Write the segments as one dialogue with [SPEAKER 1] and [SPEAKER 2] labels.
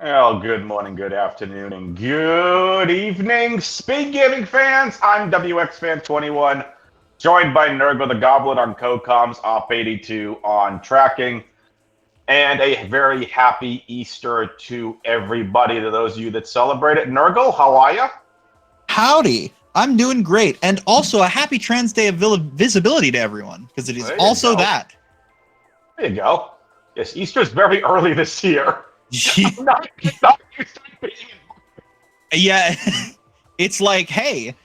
[SPEAKER 1] Well, good morning, good afternoon, and good evening, SpeedGaming fans. I'm WXFan21, joined by Nurgle the Goblin on co-coms, Op82 on tracking, and a very happy Easter to everybody, to those of you that celebrate it. Nurgle, how are you?
[SPEAKER 2] Howdy. I'm doing great, and also a happy Trans Day of Visibility to everyone, because it is also that.
[SPEAKER 1] There you go. Yes, Easter's very early this year. not used to being
[SPEAKER 2] Yeah, it's like, hey.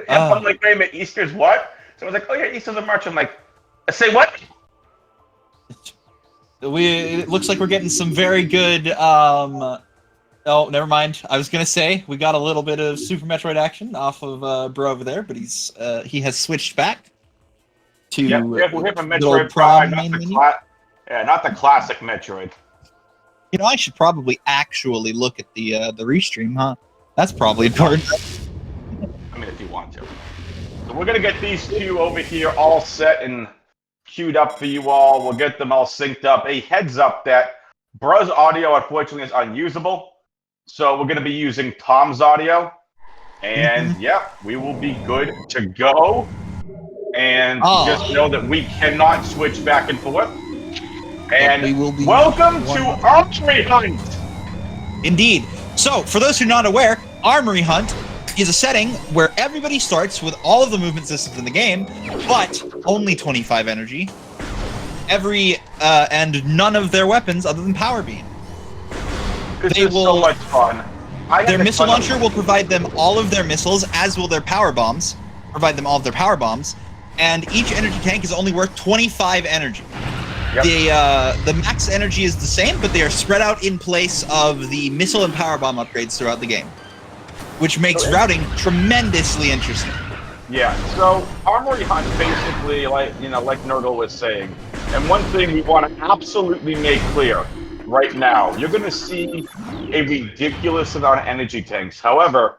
[SPEAKER 1] I'm like, wait a minute, Easter's what? So I was like, oh yeah, Easter's in March. I'm like, say what?
[SPEAKER 2] It looks like we're getting some very good, oh, never mind. I was gonna say, we got a little bit of Super Metroid action off of Bro over there, but he has switched back to
[SPEAKER 1] we're here for
[SPEAKER 2] little
[SPEAKER 1] Metroid
[SPEAKER 2] prom
[SPEAKER 1] Prime,
[SPEAKER 2] main menu.
[SPEAKER 1] not the classic Metroid.
[SPEAKER 2] You know, I should probably actually look at the restream, huh? That's probably important.
[SPEAKER 1] I mean, if you want to. So we're gonna get these two over here all set and queued up for you all. We'll get them all synced up. A heads up that Bro's audio, unfortunately, is unusable. So we're gonna be using Tom's audio. And yeah, we will be good to go. And just know that we cannot switch back and forth. And we will be welcome to Archery Hunt!
[SPEAKER 2] Indeed. So, for those who are not aware, Armory Hunt is a setting where everybody starts with all of the movement systems in the game, but only 25 energy. And none of their weapons other than Power Beam.
[SPEAKER 1] This is so much fun.
[SPEAKER 2] Their missile launcher will provide them all of their missiles, as will their power bombs. And each energy tank is only worth 25 energy. Yep. The max energy is the same, but they are spread out in place of the missile and power bomb upgrades throughout the game, which makes routing tremendously interesting.
[SPEAKER 1] Yeah. So Armory Hunt basically, like Nurgle was saying, and one thing we want to absolutely make clear right now, you're going to see a ridiculous amount of energy tanks. However,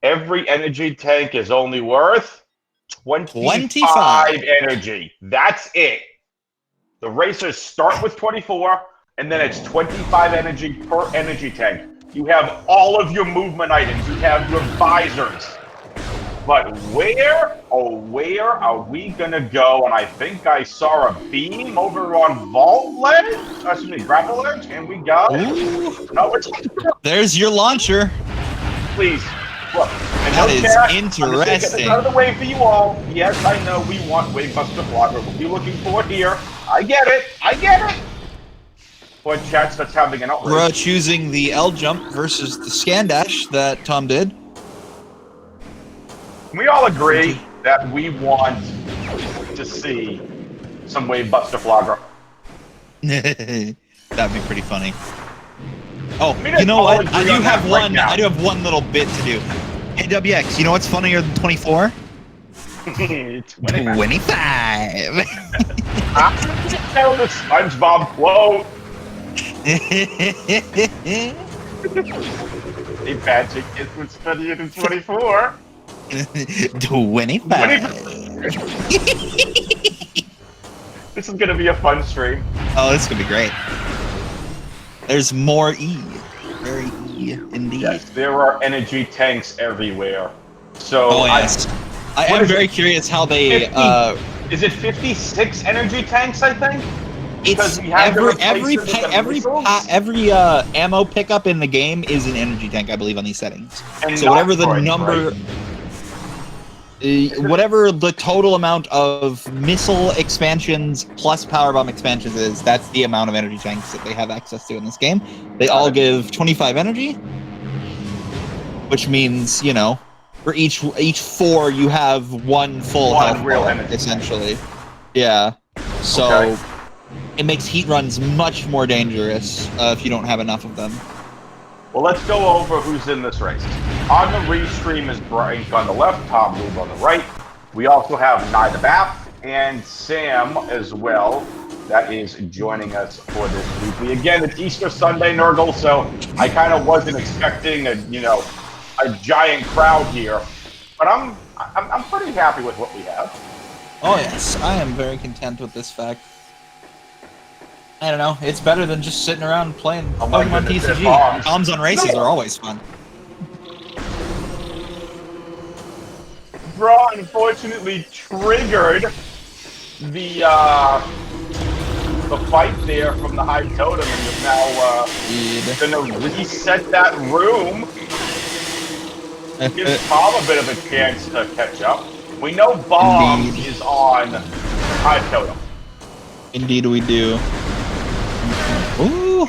[SPEAKER 1] every energy tank is only worth 25 energy. That's it. The racers start with 24, and then it's 25 energy per energy tank. You have all of your movement items. You have your visors. But where are we going to go? And I think I saw a beam over on Vault Ledge. Excuse me, Grapple Ledge. And we go.
[SPEAKER 2] Ooh.
[SPEAKER 1] No, it's...
[SPEAKER 2] There's your launcher.
[SPEAKER 1] Please. Look,
[SPEAKER 2] that is interesting.
[SPEAKER 1] It's out of the way for you all. Yes, I know we want Wavebuster Blogger. What are you looking for here? I get it. But chat that's having an outrage.
[SPEAKER 2] We're choosing the L jump versus the scan dash that Tom did.
[SPEAKER 1] We all agree that we want to see some Wavebuster Flogger.
[SPEAKER 2] That'd be pretty funny. Oh, you know what? I do have one. I do have one little bit to do. Hey, WX, you know what's funnier than 24? 25.
[SPEAKER 1] I'm going to tell the SpongeBob quote. Hey, Patrick, it's funnier than 24.
[SPEAKER 2] 25.
[SPEAKER 1] This is going to be a fun stream.
[SPEAKER 2] Oh, this is going to be great. There's more E. Very E, indeed.
[SPEAKER 1] Yes, there are energy tanks everywhere. So
[SPEAKER 2] yes. I am very curious how they...
[SPEAKER 1] 50, is it 56 energy tanks, I think?
[SPEAKER 2] It's every ammo pickup in the game is an energy tank, I believe, on these settings. And so whatever the number... Right? Whatever the total amount of missile expansions plus powerbomb expansions is, that's the amount of energy tanks that they have access to in this game. They all give 25 energy, which means, you know, for each 4 you have one full health bar, essentially. Yeah. So it makes heat runs much more dangerous if you don't have enough of them.
[SPEAKER 1] Well, let's go over who's in this race. On the restream is Brink on the left, Tom Lube on the right. We also have Nida Bath and Sam as well that is joining us for this weekly. Again, it's Easter Sunday, Nurgle, so I kind of wasn't expecting a giant crowd here. But I'm pretty happy with what we have.
[SPEAKER 2] Oh yes, I am very content with this fact. I don't know. It's better than just sitting around playing
[SPEAKER 1] Oh my
[SPEAKER 2] Pokemon
[SPEAKER 1] goodness, it
[SPEAKER 2] TCG.
[SPEAKER 1] bombs.
[SPEAKER 2] Bombs on races
[SPEAKER 1] No.
[SPEAKER 2] are always fun.
[SPEAKER 1] Bro, unfortunately triggered the fight there from the high totem, and is now gonna reset that room. Gives Tom a bit of a chance to catch up. We know Bomb
[SPEAKER 2] Indeed.
[SPEAKER 1] is on high totem.
[SPEAKER 2] Indeed, we do. Ooh.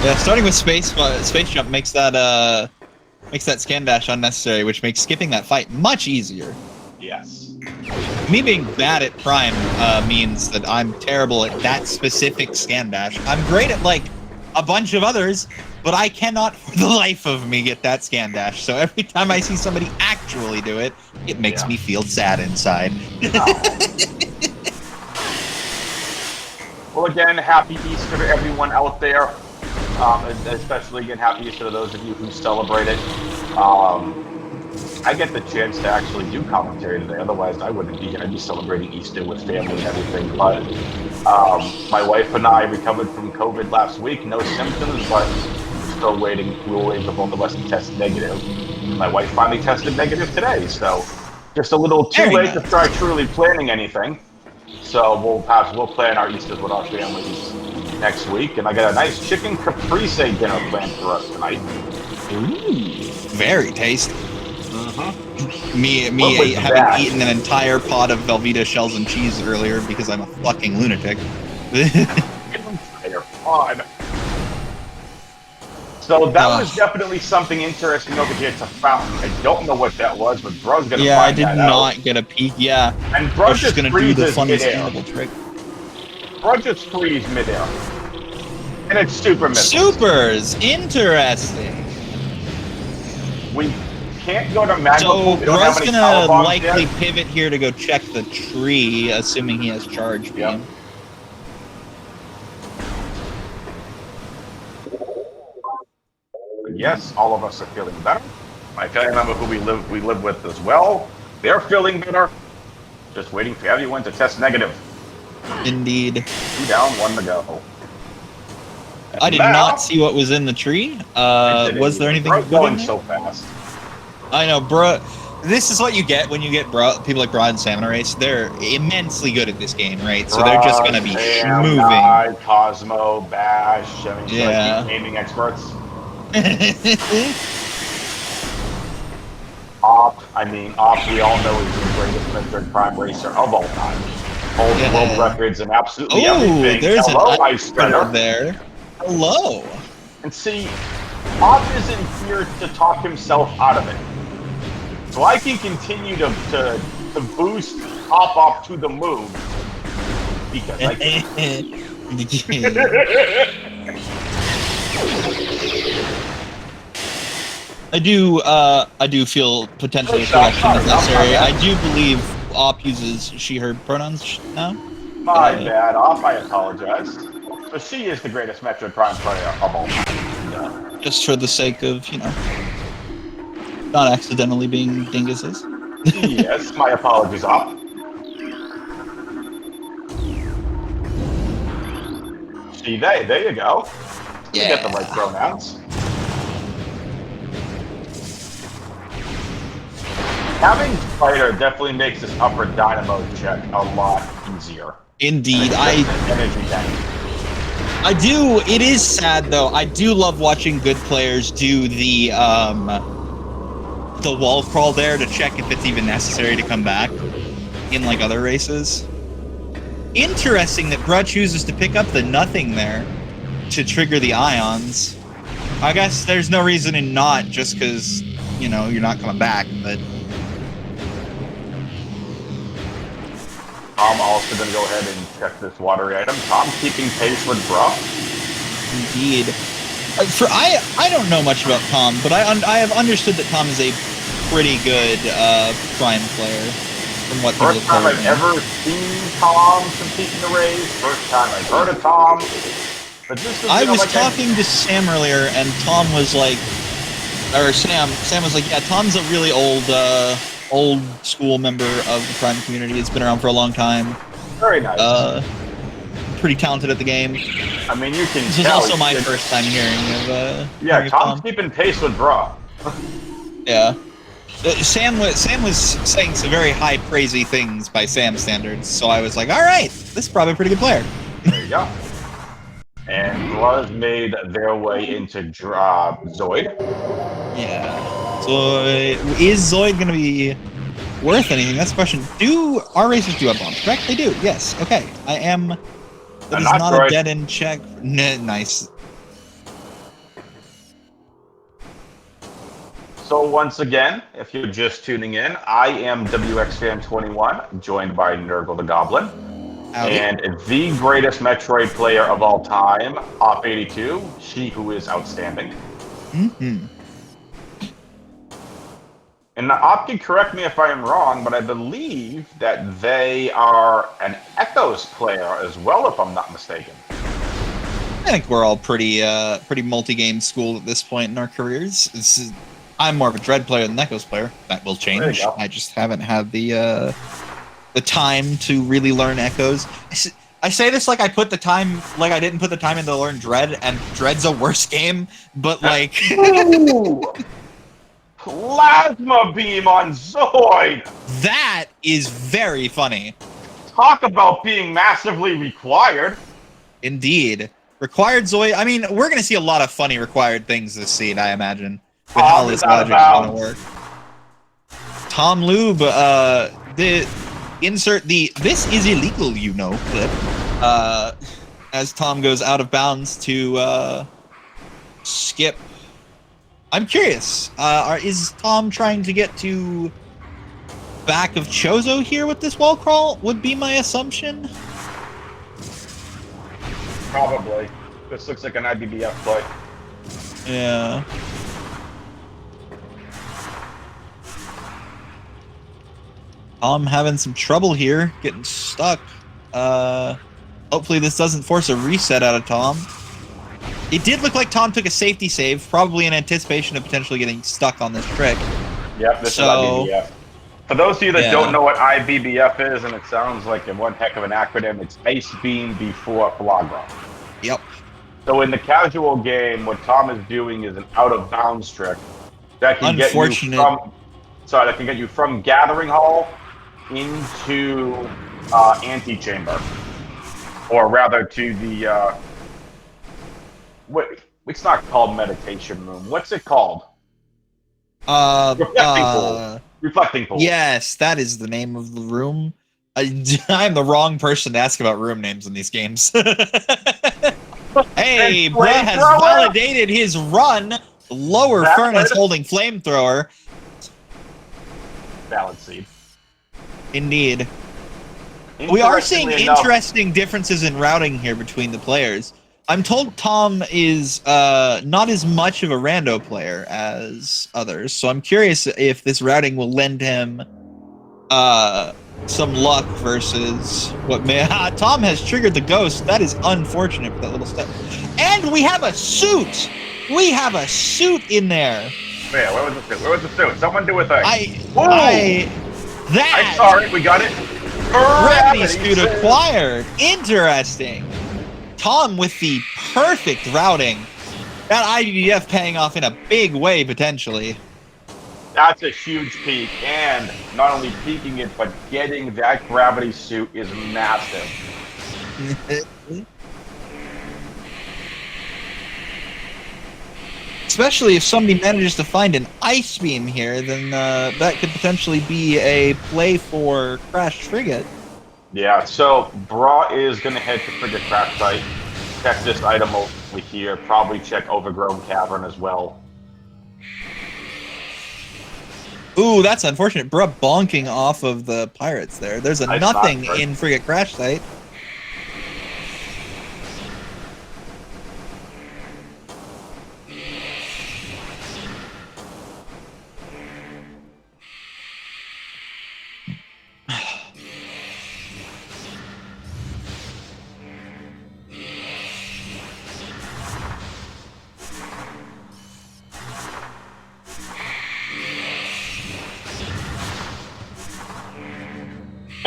[SPEAKER 2] Yeah, starting with space jump makes that scan dash unnecessary, which makes skipping that fight much easier.
[SPEAKER 1] Yes.
[SPEAKER 2] Me being bad at Prime means that I'm terrible at that specific scan dash. I'm great at like a bunch of others, but I cannot for the life of me get that scan dash. So every time I see somebody actually do it, it makes me feel sad inside.
[SPEAKER 1] Well, again, happy Easter to everyone out there. Especially, again, happy Easter to those of you who celebrate it. I get the chance to actually do commentary today. Otherwise, I wouldn't be here. I'd be celebrating Easter with family and everything. But my wife and I recovered from COVID last week. No symptoms, but still waiting. We were waiting for both of us to test negative. My wife finally tested negative today. So just a little too late to start truly planning anything. So we'll plan our Easters with our families next week, and I got a nice chicken caprese dinner planned for us tonight.
[SPEAKER 2] Ooh, very tasty. Me having eaten an entire pot of Velveeta shells and cheese earlier because I'm a fucking lunatic.
[SPEAKER 1] Entire pod. So that was definitely something interesting over here. It's a fountain. I don't know what that was, but bro's gonna find that out.
[SPEAKER 2] Yeah, I did not get a peek. Yeah,
[SPEAKER 1] and bro
[SPEAKER 2] just gonna do the fun scannable trick.
[SPEAKER 1] Bro just freeze midair, and it's super missile.
[SPEAKER 2] Supers, interesting.
[SPEAKER 1] We can't go to magma.
[SPEAKER 2] So bro's gonna likely pivot here to go check the tree, assuming he has charge beam.
[SPEAKER 1] Yes, all of us are feeling better. My family member who we live with as well, they're feeling better. Just waiting for everyone to test negative.
[SPEAKER 2] Indeed.
[SPEAKER 1] 2 down, 1 to go. And
[SPEAKER 2] I did not see what was in the tree. Was there anything good
[SPEAKER 1] going
[SPEAKER 2] in there?
[SPEAKER 1] so fast?
[SPEAKER 2] I know, bro. This is what you get when you get people like Bro and Salmon Race. They're immensely good at this game, right? So they're just gonna be moving.
[SPEAKER 1] Cosmo, Bash, I mean, like gaming experts. Op, we all know is the greatest Metroid Prime racer of all time. Holds world records and absolutely everything.
[SPEAKER 2] There's
[SPEAKER 1] Hello,
[SPEAKER 2] an ice there. Hello.
[SPEAKER 1] And see, Op isn't here to talk himself out of it. So I can continue to boost Op to the moon because I can.
[SPEAKER 2] I do feel potentially a correction is necessary. I do believe Op uses she/her pronouns now.
[SPEAKER 1] My bad, Op. I apologize. But she is the greatest Metroid Prime player of all time.
[SPEAKER 2] Just for the sake of, not accidentally being dinguses.
[SPEAKER 1] Yes, my apologies, Op. See, there you go. You get the right pronouns. Having Spider definitely makes this upper dynamo check a lot easier.
[SPEAKER 2] Indeed,
[SPEAKER 1] energy tank.
[SPEAKER 2] I do. It is sad though. I do love watching good players do the wall crawl there to check if it's even necessary to come back in like other races. Interesting that Brett chooses to pick up the nothing there to trigger the ions. I guess there's no reason in not, just because you're not coming back, but.
[SPEAKER 1] I'm also going to go ahead and check this watery item. Tom's keeping pace with Bro.
[SPEAKER 2] Indeed. I don't know much about Tom, but I have understood that Tom is a pretty good Prime player. From what
[SPEAKER 1] First time I've ever seen Tom compete in the race. First time I've heard of Tom. But this is,
[SPEAKER 2] I was talking to Sam earlier, and Tom was like, or Sam was like, yeah, Tom's a really old school member of the Prime community. It's been around for a long time.
[SPEAKER 1] Very nice.
[SPEAKER 2] pretty talented at the game.
[SPEAKER 1] I mean, you can
[SPEAKER 2] This was
[SPEAKER 1] tell.
[SPEAKER 2] also my first time hearing of.
[SPEAKER 1] Yeah,
[SPEAKER 2] hearing of
[SPEAKER 1] Tom's keeping pace with Bra.
[SPEAKER 2] Yeah. Sam was saying some very high praisey things by Sam standards, so I was like, all right, this is probably a pretty good player.
[SPEAKER 1] There you go. And Bra's made their way into Zoid.
[SPEAKER 2] Yeah. So is Zoid going to be worth anything? That's the question. Do our racers do have bombs? Correct? They do. Yes. Okay. I am. That is not a dead end check. Nice.
[SPEAKER 1] So once again, if you're just tuning in, I am WXFan21, joined by Nurgle the Goblin.
[SPEAKER 2] Howdy. And
[SPEAKER 1] the greatest Metroid player of all time, Op82, she who is outstanding.
[SPEAKER 2] Mm-hmm.
[SPEAKER 1] And Op can correct me if I am wrong, but I believe that they are an Echoes player as well, if I'm not mistaken.
[SPEAKER 2] I think we're all pretty multi-game schooled at this point in our careers. I'm more of a Dread player than an Echoes player. That will change. I just haven't had the time to really learn Echoes. I say this like I put the time, like I didn't put the time in to learn Dread, and Dread's a worse game, but like...
[SPEAKER 1] Plasma beam on Zoid!
[SPEAKER 2] That is very funny.
[SPEAKER 1] Talk about being massively required.
[SPEAKER 2] Indeed. Required Zoid, I mean, we're going to see a lot of funny required things this seed, I imagine. With how this logic is going to work. Tom Lube, this is illegal, you know, clip. As Tom goes out of bounds to skip. I'm curious, is Tom trying to get to back of Chozo here with this wall crawl? Would be my assumption.
[SPEAKER 1] Probably. This looks like an IBBF play.
[SPEAKER 2] Yeah. Tom having some trouble here, getting stuck. Hopefully this doesn't force a reset out of Tom. It did look like Tom took a safety save, probably in anticipation of potentially getting stuck on this trick.
[SPEAKER 1] Yep, this is IBBF. For those of you that don't know what IBBF is, and it sounds like one heck of an acronym, it's Ice Beam Before Flagra.
[SPEAKER 2] Yep.
[SPEAKER 1] So in the casual game, what Tom is doing is an out-of-bounds trick that can get you from... Sorry, that can get you from Gathering Hall into Antechamber. Or rather to the... it's not called Meditation Room. What's it called? Reflecting Pool. Reflecting Pool.
[SPEAKER 2] Yes, that is the name of the room. I'm the wrong person to ask about room names in these games. Hey, Brett has validated his run. Lower furnace holding flamethrower.
[SPEAKER 1] Valid seed.
[SPEAKER 2] Indeed. We are seeing interesting differences in routing here between the players. I'm told Tom is not as much of a rando player as others, so I'm curious if this routing will lend him some luck versus what may... Tom has triggered the ghost. That is unfortunate for that little step. And we have a suit! We have a suit in there!
[SPEAKER 1] Yeah, where was the suit? Where was the suit? Someone do a thing.
[SPEAKER 2] I'm
[SPEAKER 1] sorry, we got it.
[SPEAKER 2] Gravity suit acquired. Interesting. Tom with the perfect routing. That IDDF paying off in a big way, potentially.
[SPEAKER 1] That's a huge peak, and not only peaking it, but getting that gravity suit is massive.
[SPEAKER 2] Especially if somebody manages to find an ice beam here, then that could potentially be a play for Crash Frigate.
[SPEAKER 1] Yeah, so Bra is going to head to Frigate Crash Site, check this item over here, probably check Overgrown Cavern as well.
[SPEAKER 2] Ooh, that's unfortunate. Bruh bonking off of the pirates there. There's a nothing in Frigate Crash Site.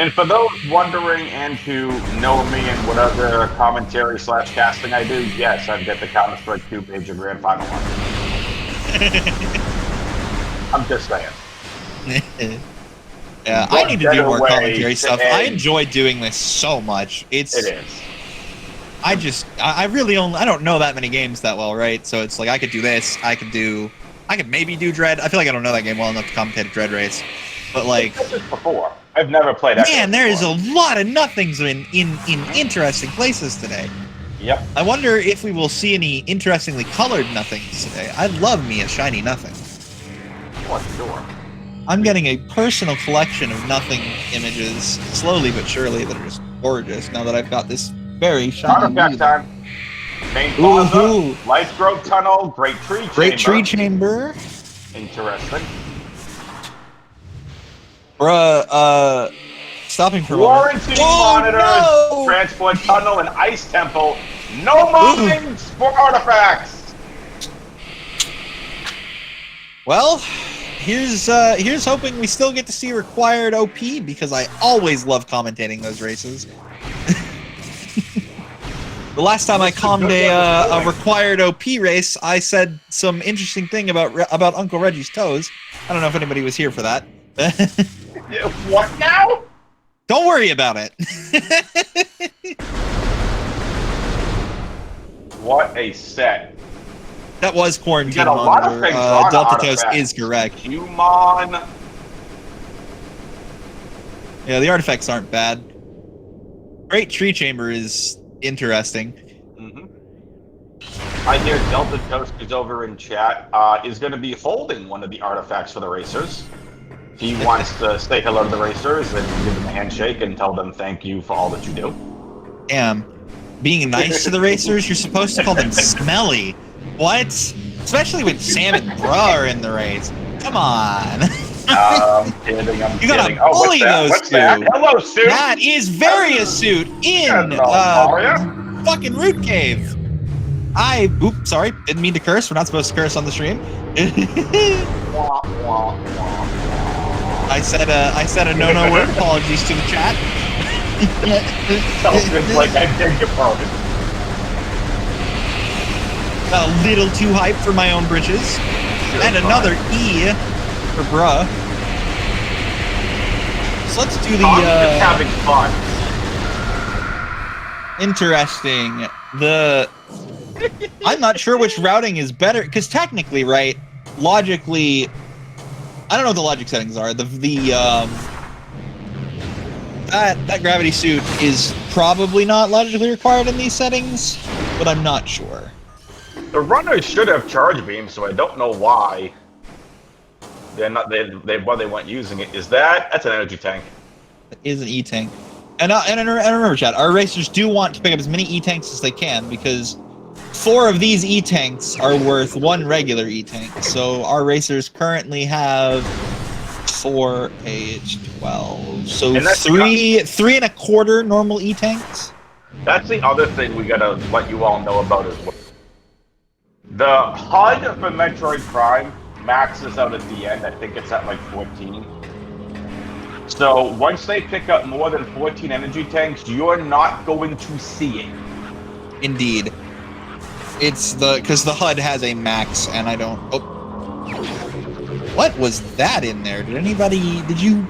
[SPEAKER 1] And for those wondering and who know me and what other commentary / casting I do, yes, I've got the Counter-Strike 2 Major Grand Final one. I'm just saying.
[SPEAKER 2] Yeah, I need to do more commentary stuff. I enjoy doing this so much. It is. I really I don't know that many games that well, right? So it's like I could do this. I could maybe do Dread. I feel like I don't know that game well enough to commentate a Dread race. But like
[SPEAKER 1] before, I've never played that.
[SPEAKER 2] Man, there is a lot of nothings in interesting places today.
[SPEAKER 1] Yep.
[SPEAKER 2] I wonder if we will see any interestingly colored nothings today. I love me a shiny nothing.
[SPEAKER 1] What door?
[SPEAKER 2] I'm getting a personal collection of nothing images, slowly but surely, that are just gorgeous. Now that I've got this very shiny.
[SPEAKER 1] Artifact time. Main plaza, Life Growth Tunnel, Great Tree Chamber.
[SPEAKER 2] Great Tree Chamber.
[SPEAKER 1] Interesting.
[SPEAKER 2] Bruh, stopping for
[SPEAKER 1] Warranty monitors,
[SPEAKER 2] no!
[SPEAKER 1] Transport Tunnel, and Ice Temple. No mines for artifacts.
[SPEAKER 2] Well, here's hoping we still get to see required OP, because I always love commentating those races. The last time I commed a required OP race, I said some interesting thing about Uncle Reggie's toes. I don't know if anybody was here for that.
[SPEAKER 1] What now?
[SPEAKER 2] Don't worry about it.
[SPEAKER 1] What a set.
[SPEAKER 2] That was Quarantine
[SPEAKER 1] got a lot of things on
[SPEAKER 2] Delta Toast
[SPEAKER 1] artifacts.
[SPEAKER 2] is correct.
[SPEAKER 1] Human.
[SPEAKER 2] Yeah, the artifacts aren't bad. Great Tree Chamber is interesting.
[SPEAKER 1] I hear Delta Toast is over in chat. Is going to be holding one of the artifacts for the racers. He wants to say hello to the racers and give them a handshake and tell them thank you for all that you do.
[SPEAKER 2] Damn. Being nice to the racers, you're supposed to call them smelly. What? Especially when Sam and Bruh are in the race. Come on.
[SPEAKER 1] I'm kidding.
[SPEAKER 2] You gotta bully those two.
[SPEAKER 1] Hello, Sue.
[SPEAKER 2] That is Variasuit in fucking Root Cave. Oops, sorry, didn't mean to curse. We're not supposed to curse on the stream. I said a no word. Apologies to the chat.
[SPEAKER 1] It's like I beg your pardon.
[SPEAKER 2] A little too hyped for my own britches. And another E for Bruh. So let's do the
[SPEAKER 1] just having fun.
[SPEAKER 2] Interesting. I'm not sure which routing is better, because technically, right, logically, I don't know what the logic settings are. That gravity suit is probably not logically required in these settings, but I'm not sure.
[SPEAKER 1] The runners should have charge beams, so I don't know why they're not. Why they weren't using it. That's an energy tank?
[SPEAKER 2] It is an E-tank. And remember, chat, our racers do want to pick up as many E-tanks as they can, because 4 of these E-tanks are worth 1 regular E-tank. So our racers currently have 4, 8, 12. So 3 and a quarter normal E-tanks.
[SPEAKER 1] That's the other thing we gotta let you all know about as well. The HUD for Metroid Prime maxes out at the end. I think it's at like 14. So once they pick up more than 14 energy tanks, you're not going to see it.
[SPEAKER 2] Indeed. It's because the HUD has a max, and I don't. Oh, what was that in there? Did you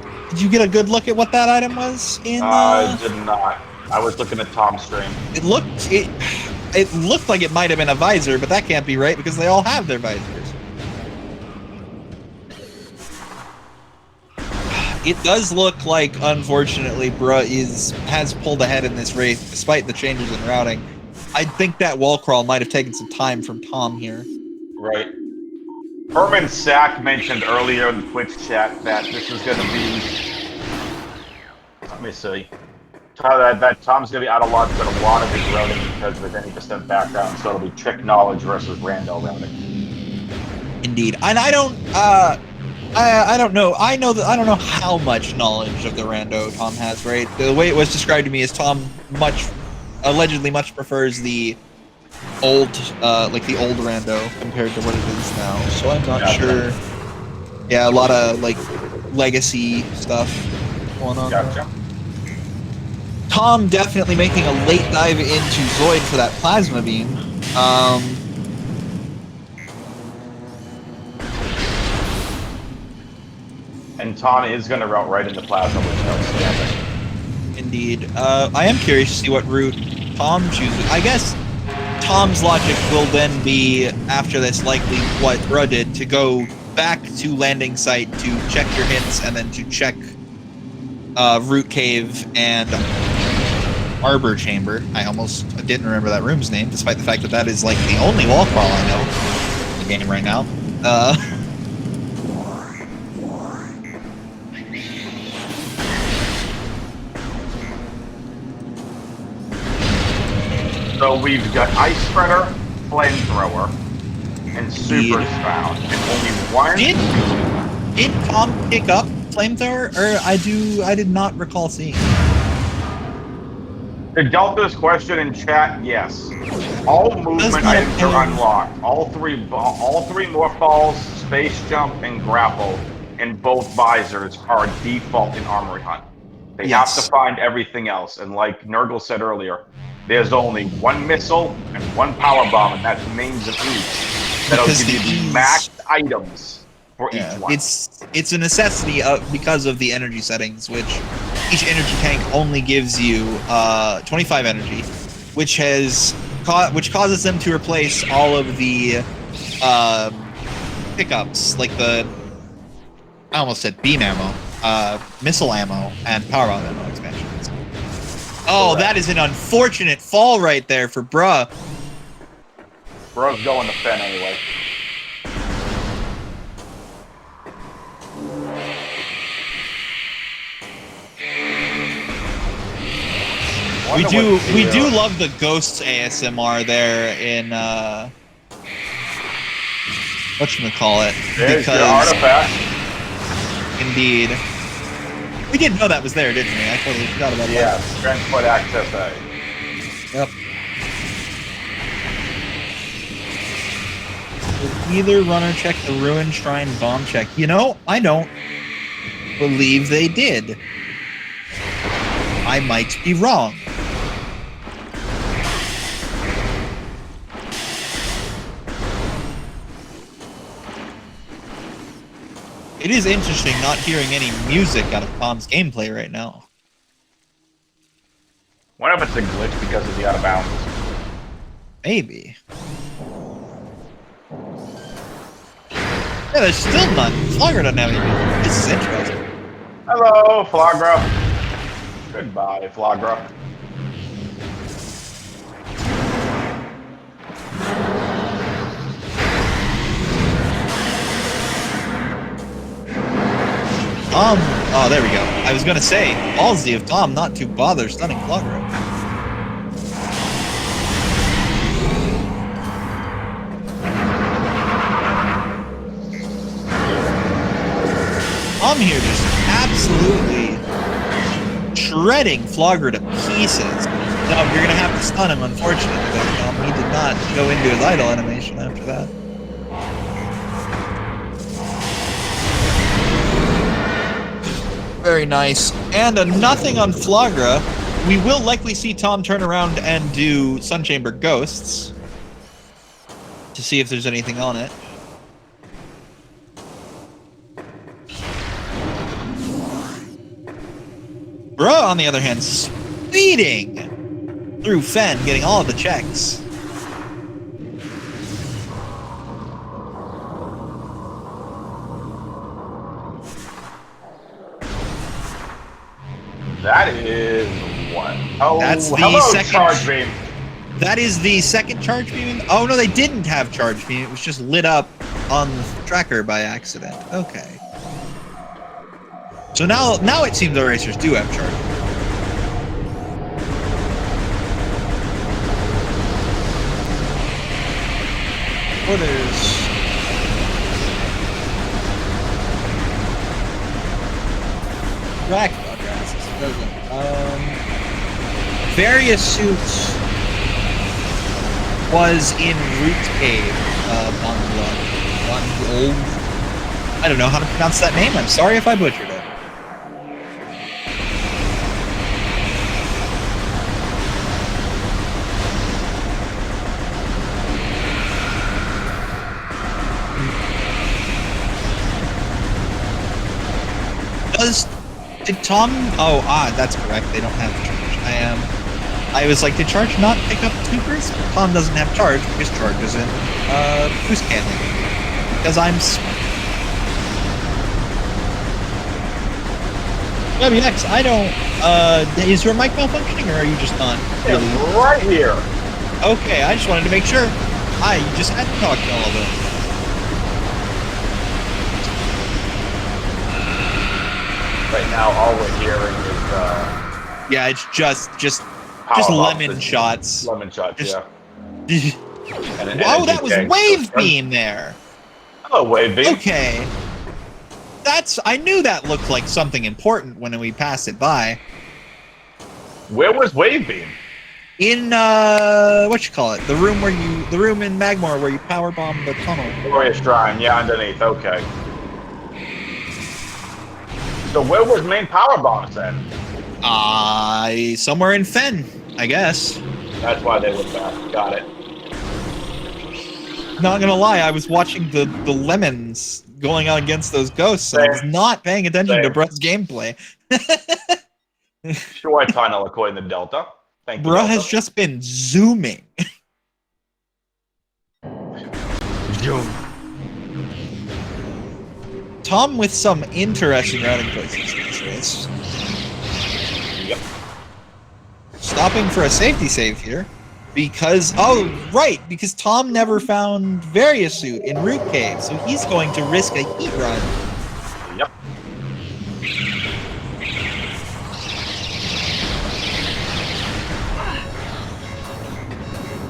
[SPEAKER 2] get a good look at what that item was in?
[SPEAKER 1] I did not. I was looking at Tom's stream.
[SPEAKER 2] It looked like it might have been a visor, but that can't be right because they all have their visors. It does look like, unfortunately, Bruh has pulled ahead in this race despite the changes in routing. I think that wall crawl might have taken some time from Tom here.
[SPEAKER 1] Right. Herman Sack mentioned earlier in the Twitch chat that this is going to be... Let me see. That Tom's going to be out of luck with a lot of his routing because of his any percent background, so it'll be trick knowledge versus rando routing.
[SPEAKER 2] Indeed. And I don't know. I don't know how much knowledge of the rando Tom has, right? The way it was described to me is Tom allegedly much prefers the old, like the old rando compared to what it is now. So I'm not sure. Yeah, a lot of like legacy stuff going on.
[SPEAKER 1] Gotcha.
[SPEAKER 2] Tom definitely making a late dive into Zoid for that plasma beam.
[SPEAKER 1] And Tom is going to route right into Plasma with no standing.
[SPEAKER 2] Indeed. I am curious to see what route Tom chooses. I guess Tom's logic will then be, after this, likely what Bruh did, to go back to landing site to check your hints and then to check Root Cave and Arbor Chamber. I almost didn't remember that room's name, despite the fact that that is like the only wall crawl I know in the game right now.
[SPEAKER 1] So we've got Ice Spreader, Flamethrower, and Super's found. And only one...
[SPEAKER 2] Did Tom pick up Flamethrower? Or I did not recall seeing it.
[SPEAKER 1] To Delta's question in chat, yes. All movement items are unlocked. All three morph balls, space jump, and grapple in both visors are default in Armory Hunt. They have to find everything else. And like Nurgle said earlier, there's only one missile and one power bomb, and that's names of each. That'll give you the maxed items for each one.
[SPEAKER 2] It's a necessity because of the energy settings, which each energy tank only gives you 25 energy, which causes them to replace all of the pickups, like I almost said beam ammo, missile ammo, and power bomb ammo expansions. Oh, that is an unfortunate fall right there for Bruh.
[SPEAKER 1] Bruh's going to Fen anyway.
[SPEAKER 2] We do love the Ghosts ASMR there in whatchamacallit.
[SPEAKER 1] There's your artifact.
[SPEAKER 2] Indeed. We didn't know that was there, didn't we? I totally forgot about that.
[SPEAKER 1] Yeah, Transport Access A.
[SPEAKER 2] Yep. Did either runner check the Ruin Shrine bomb check? You know, I don't believe they did. I might be wrong. It is interesting not hearing any music out of Tom's gameplay right now.
[SPEAKER 1] What if it's a glitch because of the out of bounds? Maybe.
[SPEAKER 2] Yeah, there's still none. Flagra doesn't have any music. This is interesting.
[SPEAKER 1] Hello, Flagra. Goodbye, Flagra.
[SPEAKER 2] Oh, there we go. I was gonna say, ballsy of Tom not to bother stunning Flagra. Tom here just absolutely shredding Flagra to pieces. No, you're gonna have to stun him, unfortunately, Tom. He did not go into his idle animation after that. Very nice. And a nothing on Flagra. We will likely see Tom turn around and do Sun Chamber Ghosts to see if there's anything on it. Bruh, on the other hand, speeding through Fen, getting all of the checks.
[SPEAKER 1] That is one. Oh,
[SPEAKER 2] that's the second
[SPEAKER 1] charge beam.
[SPEAKER 2] That is the second charge beam. Oh no, they didn't have charge beam. It was just lit up on the tracker by accident. Okay. So now it seems the racers do have charge. Or there's various suits was in Root Cave, I don't know how to pronounce that name. I'm sorry if I butchered it. Did Tom? Oh, that's correct. They don't have charge. I was like, did charge not pick up supers? Tom doesn't have charge because charge is in boost cannon. Because I'm smart. WX, I don't. Is your mic malfunctioning, or are you just not really?
[SPEAKER 1] Yeah, right here.
[SPEAKER 2] Okay, I just wanted to make sure. You just had to talk to all of it.
[SPEAKER 1] Right now, all we're hearing is
[SPEAKER 2] yeah, it's just
[SPEAKER 1] power
[SPEAKER 2] lemon
[SPEAKER 1] bombs.
[SPEAKER 2] shots.
[SPEAKER 1] Lemon shots,
[SPEAKER 2] Just-
[SPEAKER 1] yeah. And an
[SPEAKER 2] Oh,
[SPEAKER 1] energy
[SPEAKER 2] that was
[SPEAKER 1] tank.
[SPEAKER 2] wave beam there.
[SPEAKER 1] Hello, wave beam.
[SPEAKER 2] Okay. I knew that looked like something important when we passed it by.
[SPEAKER 1] Where was wave beam?
[SPEAKER 2] In what you call it? The room in Magmor where you power bomb the tunnel.
[SPEAKER 1] Glorious Shrine, yeah, underneath, okay. So where was main power bombs then?
[SPEAKER 2] Somewhere in Fen, I guess.
[SPEAKER 1] That's why they were back. Got it.
[SPEAKER 2] Not gonna lie, I was watching the lemons going out against those ghosts, and I was not paying attention to Bruh's gameplay.
[SPEAKER 1] Sure, tunnel according to Delta. Thank you,
[SPEAKER 2] Bruh
[SPEAKER 1] Delta.
[SPEAKER 2] has just been zooming. Tom with some interesting routing choices these days.
[SPEAKER 1] Yep.
[SPEAKER 2] Stopping for a safety save here. Because, because Tom never found Variasuit in Root Cave, so he's going to risk a heat run.
[SPEAKER 1] Yep.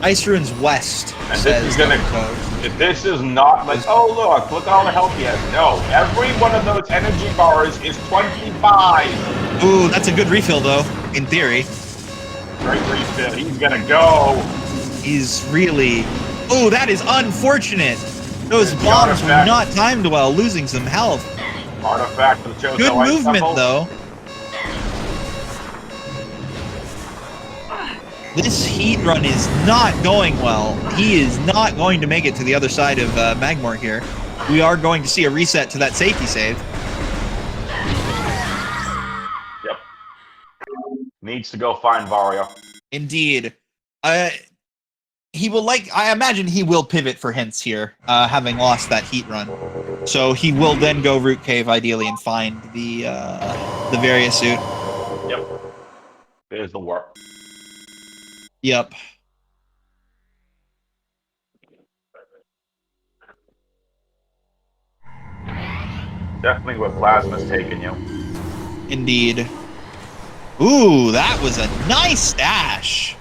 [SPEAKER 2] Ice Ruins West.
[SPEAKER 1] And this is gonna. This is not like, oh look all the health he has. No, every one of those energy bars is 25.
[SPEAKER 2] Ooh, that's a good refill though, in theory.
[SPEAKER 1] Great refill. He's gonna go.
[SPEAKER 2] He's really. Ooh, that is unfortunate. Those bombs were not timed well, losing some health.
[SPEAKER 1] Artifact of the Chozo
[SPEAKER 2] Good movement though. This heat run is not going well. He is not going to make it to the other side of Magmor here. We are going to see a reset to that safety save.
[SPEAKER 1] Yep. Needs to go find Varia.
[SPEAKER 2] Indeed. He will I imagine he will pivot for hints here, having lost that heat run. So he will then go Root Cave ideally and find the Variasuit.
[SPEAKER 1] Yep. There's the warp.
[SPEAKER 2] Yep.
[SPEAKER 1] Definitely where Plasma's taking you.
[SPEAKER 2] Indeed. Ooh, that was a nice dash.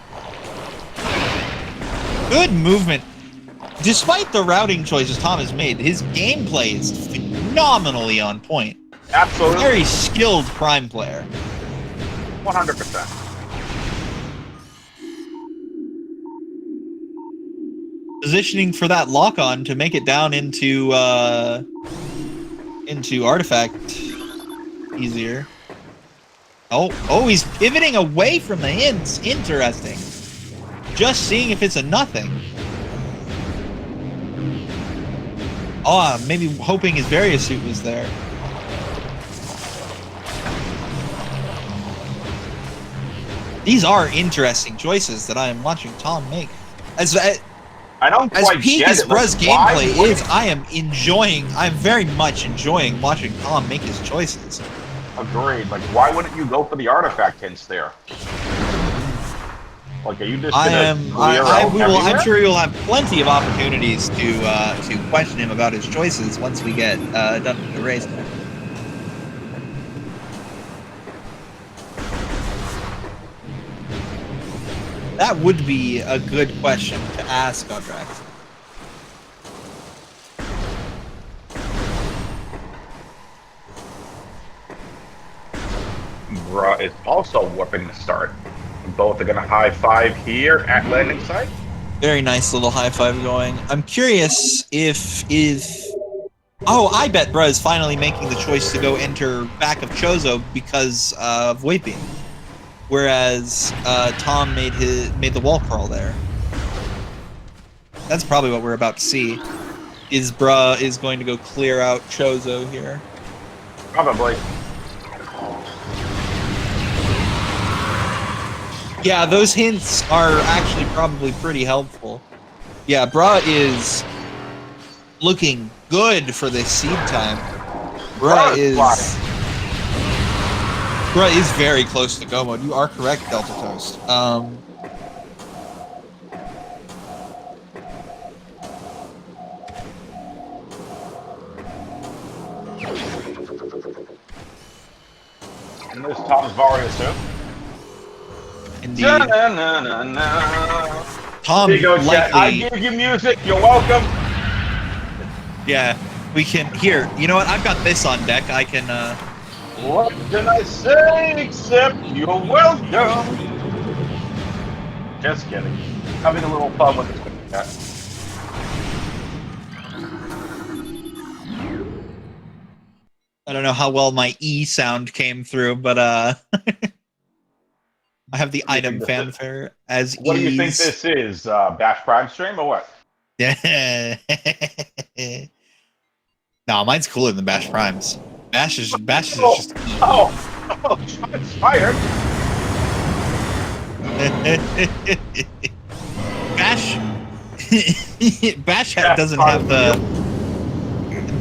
[SPEAKER 2] Good movement. Despite the routing choices Tom has made, his gameplay is phenomenally on point.
[SPEAKER 1] Absolutely.
[SPEAKER 2] Very skilled Prime player.
[SPEAKER 1] 100%.
[SPEAKER 2] Positioning for that lock-on to make it down into artifact easier. Oh, he's pivoting away from the hints. Interesting. Just seeing if it's a nothing. Oh, maybe hoping his Variasuit was there. These are interesting choices that I am watching Tom make.
[SPEAKER 1] I don't
[SPEAKER 2] As
[SPEAKER 1] quite
[SPEAKER 2] peak
[SPEAKER 1] get
[SPEAKER 2] as
[SPEAKER 1] it. Like,
[SPEAKER 2] Bruh's gameplay is, I'm very much enjoying watching Tom make his choices.
[SPEAKER 1] Agreed. Like, why wouldn't you go for the artifact hints there? Like, are you just gonna
[SPEAKER 2] I'm sure you'll have plenty of opportunities to question him about his choices once we get done with the race. That would be a good question to ask Godrax.
[SPEAKER 1] Bruh is also warping the start. Both are gonna high five here at landing site.
[SPEAKER 2] Very nice little high five going. I'm curious if oh, I bet Bruh is finally making the choice to go enter back of Chozo because of Weight Beam. Whereas Tom made the wall crawl there. That's probably what we're about to see. Is Bruh is going to go clear out Chozo here.
[SPEAKER 1] Probably.
[SPEAKER 2] Yeah, those hints are actually probably pretty helpful. Yeah, Bruh is looking good for this seed time. Bruh is very close to go mode. You are correct, Delta Toast.
[SPEAKER 1] And there's Tom's Vario too.
[SPEAKER 2] Indeed.
[SPEAKER 1] Na-na-na-na-na.
[SPEAKER 2] Tom,
[SPEAKER 1] Here you go, chat. I
[SPEAKER 2] likely.
[SPEAKER 1] give you music. You're welcome.
[SPEAKER 2] Yeah, we can. Here, you know what? I've got this on deck. I can.
[SPEAKER 1] What can I say except you're welcome? Just kidding. Having a little fun with this cat.
[SPEAKER 2] I don't know how well my E sound came through, but I have the item fanfare as
[SPEAKER 1] What do you think
[SPEAKER 2] E's.
[SPEAKER 1] this is? Bash Prime stream or what?
[SPEAKER 2] Yeah. No, mine's cooler than Bash Primes. Bash is just.
[SPEAKER 1] Oh, shots fired.
[SPEAKER 2] Bash. Bash doesn't have the.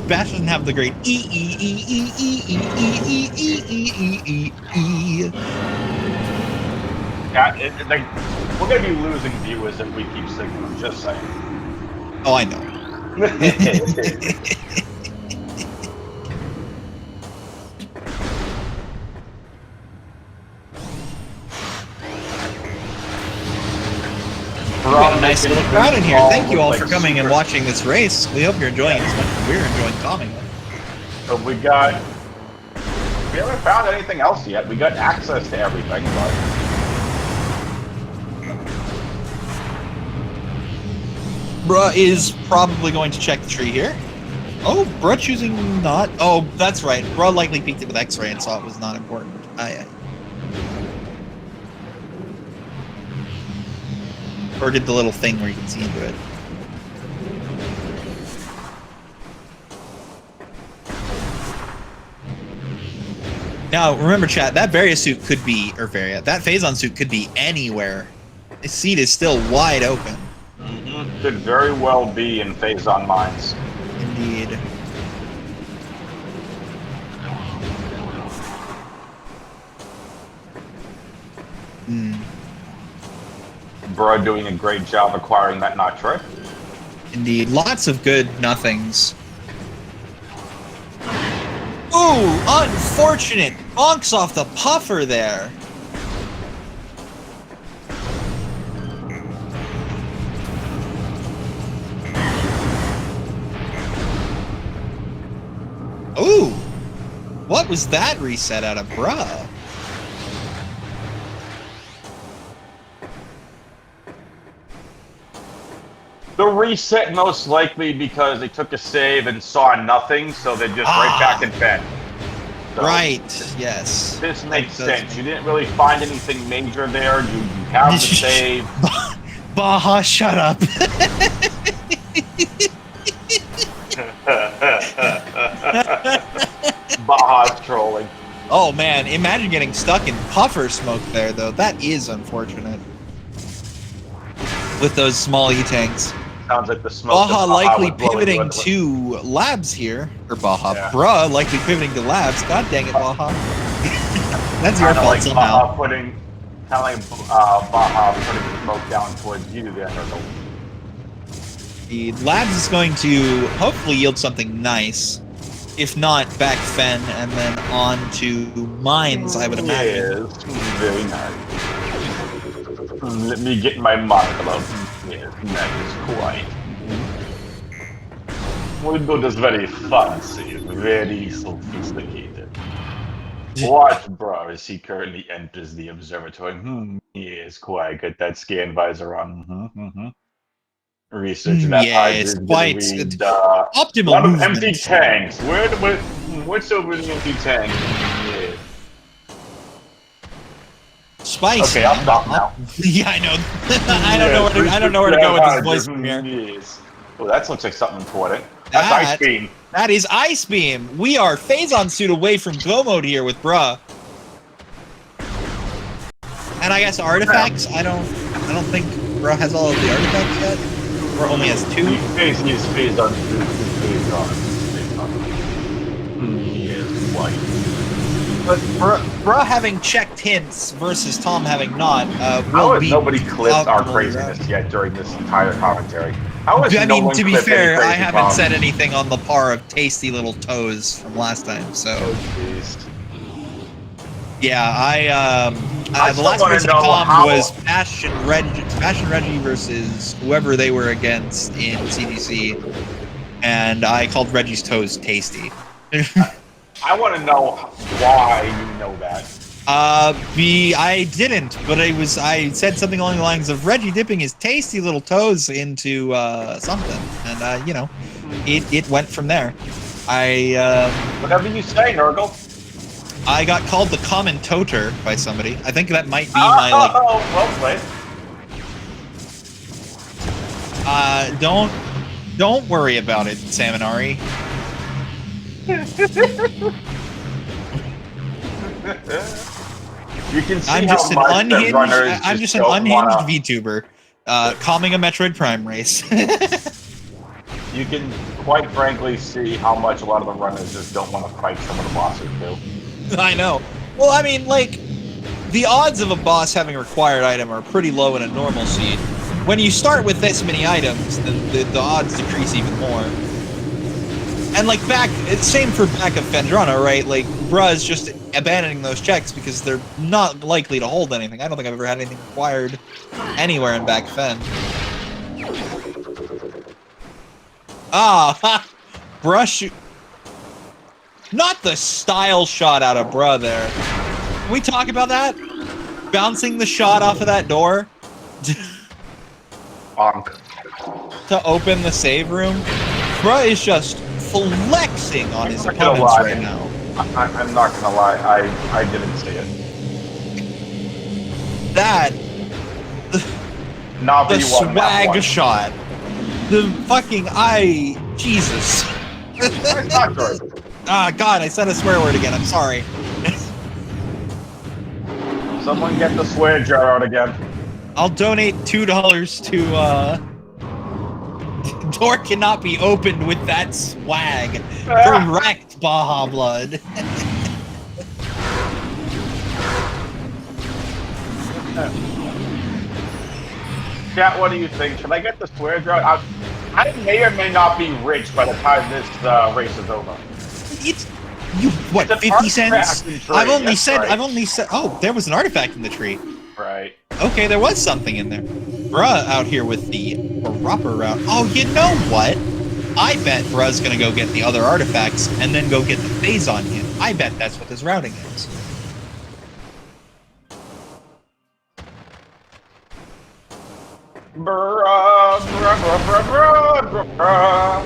[SPEAKER 2] Bash doesn't have the great E.
[SPEAKER 1] Yeah, like, we're gonna be losing viewers if we keep singing. I'm just saying.
[SPEAKER 2] Oh, I know. We got a nice little crowd in here. Thank you all for coming and watching this race. We hope you're enjoying it as much as we're enjoying calming it.
[SPEAKER 1] So we haven't found anything else yet. We got access to everything, but
[SPEAKER 2] Bruh is probably going to check the tree here. Oh, Bruh choosing not. Oh, that's right. Bruh likely peeked it with X-ray and saw it was not important. Or did the little thing where you can see into it. Now, remember, chat, that Varia suit could be, or Varia, that Phazon suit could be anywhere. This seat is still wide open.
[SPEAKER 1] Mm-hmm. Could very well be in Phazon Mines.
[SPEAKER 2] Indeed.
[SPEAKER 1] Bro doing a great job acquiring that Metroid.
[SPEAKER 2] Indeed. Lots of good nothings. Ooh, unfortunate. Bonks off the puffer there. Ooh. What was that reset out of Bruh?
[SPEAKER 1] The reset most likely because they took a save and saw nothing, so they're just right back in bed. So
[SPEAKER 2] right, yes.
[SPEAKER 1] This makes sense. You didn't really find anything major there. You have the save.
[SPEAKER 2] Baja, shut up.
[SPEAKER 1] Baja's trolling.
[SPEAKER 2] Oh man, imagine getting stuck in puffer smoke there, though. That is unfortunate. With those small E-tanks.
[SPEAKER 1] Sounds like the smoke.
[SPEAKER 2] Baja likely pivoting to labs here. Or Baja. Yeah. Bruh likely pivoting to labs. God dang it, Baja. That's your fault
[SPEAKER 1] like
[SPEAKER 2] somehow.
[SPEAKER 1] Baja putting smoke down towards you there.
[SPEAKER 2] The labs is going to hopefully yield something nice. If not, back Fen and then on to mines, I would imagine.
[SPEAKER 1] Yes, very nice. Let me get my monocle. Yes, that is quite. Window is very fancy, very sophisticated. Watch, bro, as he currently enters the observatory. Yes, quite. Get that scan visor on. Research that.
[SPEAKER 2] Yes, quite. Optimal
[SPEAKER 1] a lot of
[SPEAKER 2] movement.
[SPEAKER 1] empty tanks. What's over the empty tank? Yeah.
[SPEAKER 2] Spice.
[SPEAKER 1] Okay, I'll stop now.
[SPEAKER 2] Yeah, I know. I don't know where to go with this voice from here.
[SPEAKER 1] Yes. Well, that looks like something important. That's Ice Beam.
[SPEAKER 2] That is Ice Beam. We are Phazon suit away from go mode here with Bruh. And I guess artifacts. I don't think Bro has all of the artifacts yet, or only has 2.
[SPEAKER 1] He's phased on. He is white.
[SPEAKER 2] But Bro having checked hints versus Tom having not
[SPEAKER 1] How
[SPEAKER 2] will
[SPEAKER 1] has
[SPEAKER 2] be.
[SPEAKER 1] nobody clipped our
[SPEAKER 2] optimally
[SPEAKER 1] craziness yet during this entire commentary? How has
[SPEAKER 2] I
[SPEAKER 1] no
[SPEAKER 2] mean,
[SPEAKER 1] one
[SPEAKER 2] to be
[SPEAKER 1] clipped any
[SPEAKER 2] fair, I
[SPEAKER 1] crazy
[SPEAKER 2] haven't
[SPEAKER 1] Tom?
[SPEAKER 2] said anything on the par of tasty little toes from last time, so.
[SPEAKER 1] Oh, jeez.
[SPEAKER 2] Yeah, the
[SPEAKER 1] still
[SPEAKER 2] last
[SPEAKER 1] wanna
[SPEAKER 2] person I
[SPEAKER 1] know
[SPEAKER 2] calmed
[SPEAKER 1] how-
[SPEAKER 2] was Bash and Reggie versus whoever they were against in CGC, and I called Reggie's toes tasty.
[SPEAKER 1] I want to know why you know that.
[SPEAKER 2] I didn't, but I said something along the lines of Reggie dipping his tasty little toes into something, and you know, it went from there.
[SPEAKER 1] Whatever you say, Nurgle.
[SPEAKER 2] I got called the common toter by somebody. I think that might be my like.
[SPEAKER 1] Oh, well played.
[SPEAKER 2] Don't worry about it, Saminari.
[SPEAKER 1] You can see
[SPEAKER 2] I'm
[SPEAKER 1] how
[SPEAKER 2] just an
[SPEAKER 1] much
[SPEAKER 2] unhinged.
[SPEAKER 1] the runners
[SPEAKER 2] I'm just an
[SPEAKER 1] don't
[SPEAKER 2] unhinged
[SPEAKER 1] wanna-
[SPEAKER 2] VTuber, calming a Metroid Prime race.
[SPEAKER 1] You can quite frankly see how much a lot of the runners just don't want to fight some of the bosses too.
[SPEAKER 2] I know. Well, I mean, like, the odds of a boss having a required item are pretty low in a normal seed. When you start with this many items, then the odds decrease even more. And like it's same for back of Fendrana, right? Like, bruh's just abandoning those checks because they're not likely to hold anything. I don't think I've ever had anything required anywhere in back Fen. Ah, ha! Bruh not the style shot out of bruh there. Can we talk about that? Bouncing the shot off of that door
[SPEAKER 1] Bonk.
[SPEAKER 2] to open the save room. Bruh is just flexing on his
[SPEAKER 1] I'm not gonna
[SPEAKER 2] opponents
[SPEAKER 1] lie.
[SPEAKER 2] right now.
[SPEAKER 1] I'm not gonna lie, I didn't see it.
[SPEAKER 2] That
[SPEAKER 1] Navi
[SPEAKER 2] the
[SPEAKER 1] won that
[SPEAKER 2] swag
[SPEAKER 1] one.
[SPEAKER 2] shot. The fucking Jesus.
[SPEAKER 1] It's not good.
[SPEAKER 2] Ah, God, I said a swear word again. I'm sorry.
[SPEAKER 1] Someone get the swear jar out again.
[SPEAKER 2] I'll donate $2 to door cannot be opened with that swag. Correct, Baja Blood.
[SPEAKER 1] Chat, what do you think? Should I get the swear jar? I may or may not be rich by the time this race is over.
[SPEAKER 2] It's you what?
[SPEAKER 1] It's an
[SPEAKER 2] 50 cents?
[SPEAKER 1] artifact in tree,
[SPEAKER 2] I've only
[SPEAKER 1] that's
[SPEAKER 2] said.
[SPEAKER 1] right.
[SPEAKER 2] I've only said. Oh, there was an artifact in the tree.
[SPEAKER 1] Right.
[SPEAKER 2] Okay, there was something in there. Bruh out here with the proper route. Oh, you know what? I bet Bruh's gonna go get the other artifacts and then go get the phase on him. I bet that's what this routing is.
[SPEAKER 1] Bruh, bruh, bruh, bruh, bruh, bruh, bruh.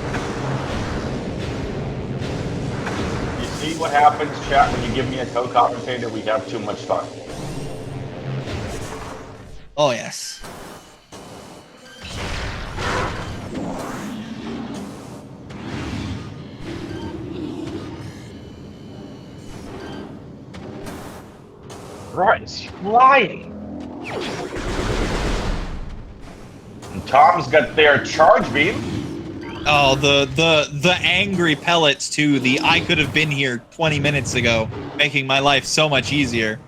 [SPEAKER 1] You see what happens, chat, when you give me a co-commentator? We have too much fun.
[SPEAKER 2] Oh yes.
[SPEAKER 1] Right, it's flying. And Tom's got their charge beam.
[SPEAKER 2] Oh, the angry pellets to the I could have been here 20 minutes ago, making my life so much easier.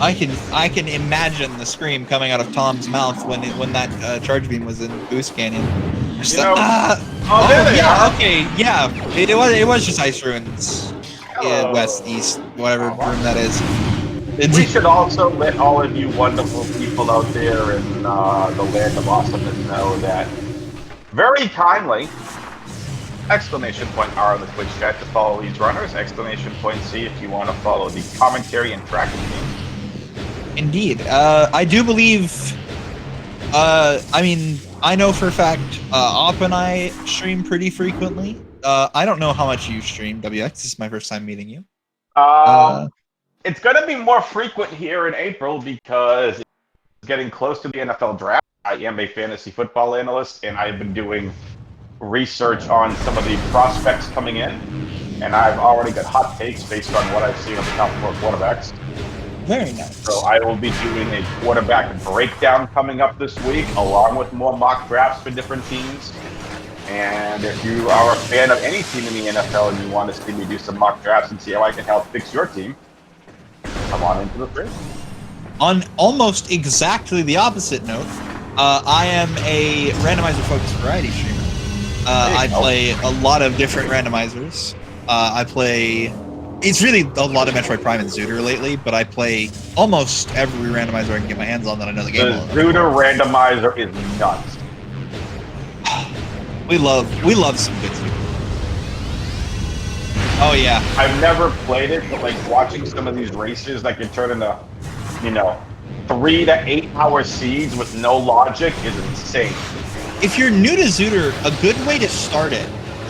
[SPEAKER 2] I can imagine the scream coming out of Tom's mouth when that charge beam was in Boost Canyon. Just
[SPEAKER 1] You know,
[SPEAKER 2] oh
[SPEAKER 1] there they
[SPEAKER 2] yeah,
[SPEAKER 1] are.
[SPEAKER 2] okay, yeah. It was just ice ruins. Yeah,
[SPEAKER 1] Hello.
[SPEAKER 2] west, east, whatever room that is.
[SPEAKER 1] We should also let all of you wonderful people out there in the land of awesomeness know that very kindly, exclamation point R in the Twitch chat to follow these runners, exclamation point C if you want to follow the commentary and tracking team.
[SPEAKER 2] Indeed. I do believe, I mean, I know for a fact, Op and I stream pretty frequently. I don't know how much you stream, WX. This is my first time meeting you.
[SPEAKER 1] It's going to be more frequent here in April because getting close to the NFL draft. I am a fantasy football analyst, and I've been doing research on some of the prospects coming in, and I've already got hot takes based on what I've seen of the top 4 quarterbacks.
[SPEAKER 2] Very nice.
[SPEAKER 1] So I will be doing a quarterback breakdown coming up this week, along with more mock drafts for different teams. And if you are a fan of any team in the NFL and you want to see me do some mock drafts and see how I can help fix your team, come on into the stream.
[SPEAKER 2] On almost exactly the opposite note, I am a randomizer-focused variety streamer. I play a lot of different randomizers. I play... It's really a lot of Metroid Prime and Zooter lately, but I play almost every randomizer I can get my hands on that I know the game well.
[SPEAKER 1] The Zooter randomizer is nuts.
[SPEAKER 2] We love some good Zooter. Oh yeah.
[SPEAKER 1] I've never played it, but like watching some of these races that can turn into, 3 to 8 hour seeds with no logic is insane.
[SPEAKER 2] If you're new to Zooter, a good way to start it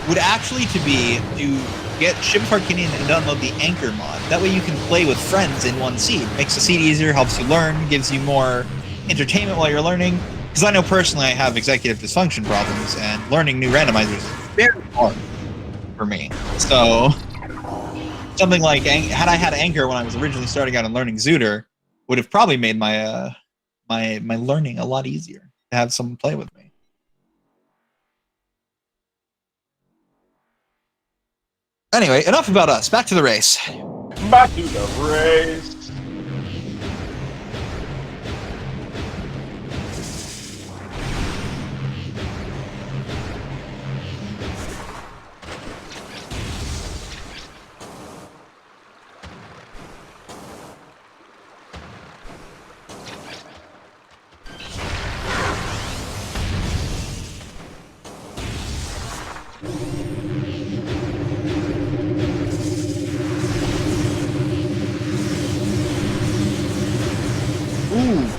[SPEAKER 2] would actually be to get Ship Arcanian and download the Anchor mod. That way you can play with friends in one seed. Makes the seed easier, helps you learn, gives you more entertainment while you're learning. Because I know personally I have executive dysfunction problems, and learning new randomizers is very hard for me. So something like, had I had Anchor when I was originally starting out and learning Zooter, would have probably made my my learning a lot easier to have someone play with me. Anyway, enough about us. Back to the race.
[SPEAKER 1] Back to the race.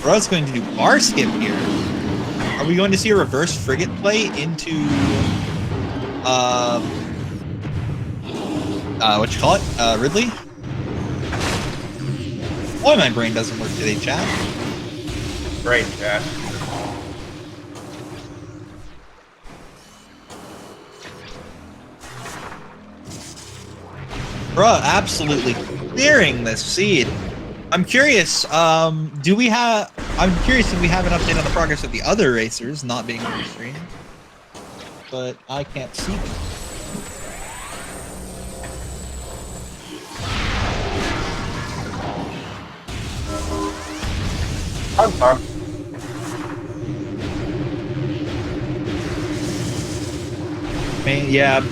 [SPEAKER 2] Bro's going to do bar skip here. Are we going to see a reverse frigate play into what you call it? Ridley? Boy, my brain doesn't work today, chat.
[SPEAKER 1] Great, chat.
[SPEAKER 2] Bro, absolutely clearing this seed. I'm curious, do we have... I'm curious if we have an update on the progress of the other racers not being restreamed. But I can't see them.
[SPEAKER 1] I'm fine.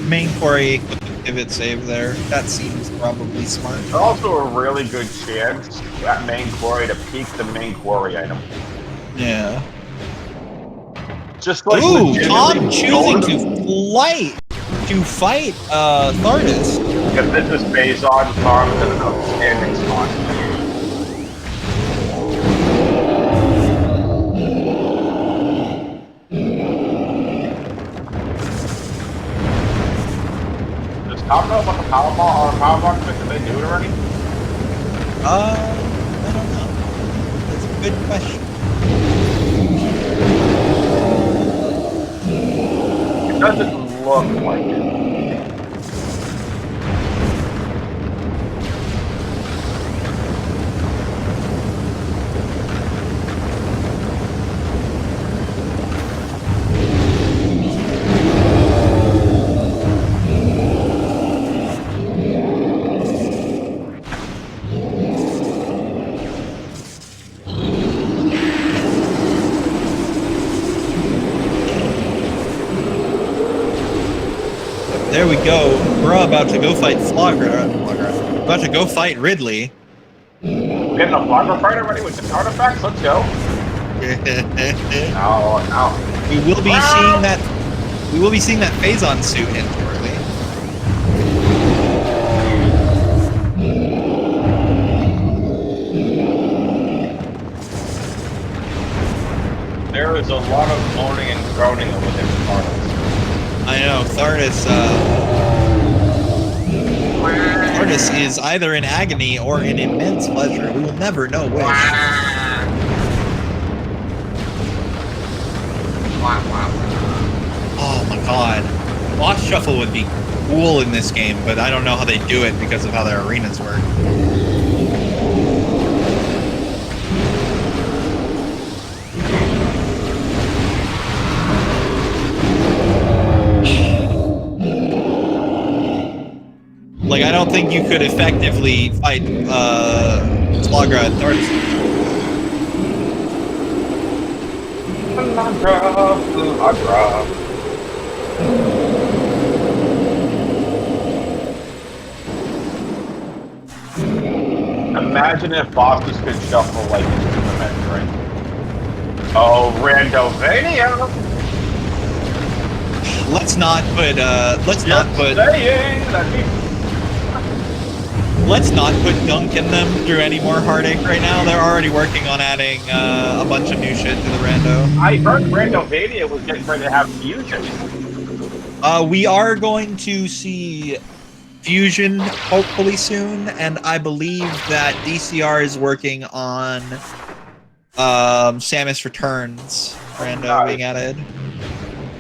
[SPEAKER 2] Main quarry with the pivot save there. That seems probably smart.
[SPEAKER 1] There's also a really good chance that main quarry to peek the main quarry item.
[SPEAKER 2] Yeah.
[SPEAKER 1] Just like
[SPEAKER 2] Ooh, Tom choosing to fight Thardis.
[SPEAKER 1] Because this is Phazon, Tom is an outstanding spot. Does Tom know about the power ball or power box? Did they do it already?
[SPEAKER 2] I don't know. That's a good question.
[SPEAKER 1] It doesn't look like it.
[SPEAKER 2] There we go. We're about to go fight About to go fight Ridley.
[SPEAKER 1] Getting a Flogger fight already with the artifacts? Let's go. No.
[SPEAKER 2] We will be seeing that. We will be seeing that Phazon suit in shortly.
[SPEAKER 1] There is a lot of moaning and groaning within the Thardis.
[SPEAKER 2] I know, Thardis is either in agony or in immense pleasure. We will never know which. god. Boss Shuffle would be cool in this game, but I don't know how they do it because of how their arenas work. Like, I don't think you could effectively fight Slagra and Thorns.
[SPEAKER 1] Imagine if bosses could shuffle like into the Metroid. Oh, Randomania!
[SPEAKER 2] Let's not put Dunk in them through any more heartache right now. They're already working on adding a bunch of new shit to the rando.
[SPEAKER 1] I heard Randomania was getting ready to have fusion.
[SPEAKER 2] We are going to see fusion hopefully soon, and I believe that DCR is working on Samus Returns rando being added.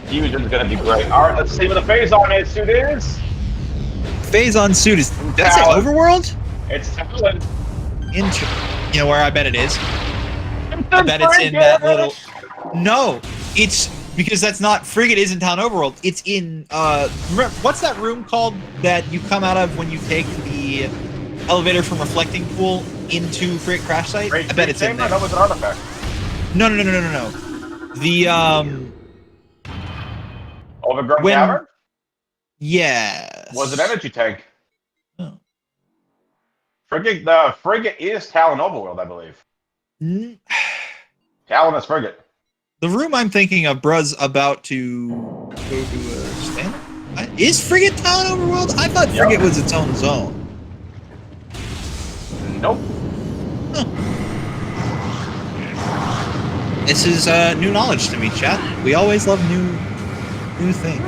[SPEAKER 1] Fusion's gonna be great. Alright, let's see what the Phazon suit is.
[SPEAKER 2] Phazon suit is... That's it, Overworld?
[SPEAKER 1] It's Talon.
[SPEAKER 2] You know where I bet it is? I bet it's in that little... No! It's... Because that's not... Frigate isn't Town Overworld. It's in... Remember, what's that room called that you come out of when you take the elevator from Reflecting Pool into Frigate Crash Site? I bet it's in there.
[SPEAKER 1] That was an artifact.
[SPEAKER 2] No. The,
[SPEAKER 1] Overgrown Cavern?
[SPEAKER 2] Yes.
[SPEAKER 1] Was an energy tank.
[SPEAKER 2] Oh.
[SPEAKER 1] The frigate is Talon Overworld, I believe. Talon is frigate.
[SPEAKER 2] The room I'm thinking of, bruh's about to go to a stand. Is frigate Talon Overworld? I thought frigate was its own zone.
[SPEAKER 1] Nope.
[SPEAKER 2] Huh. This is new knowledge to me, chat. We always love new things.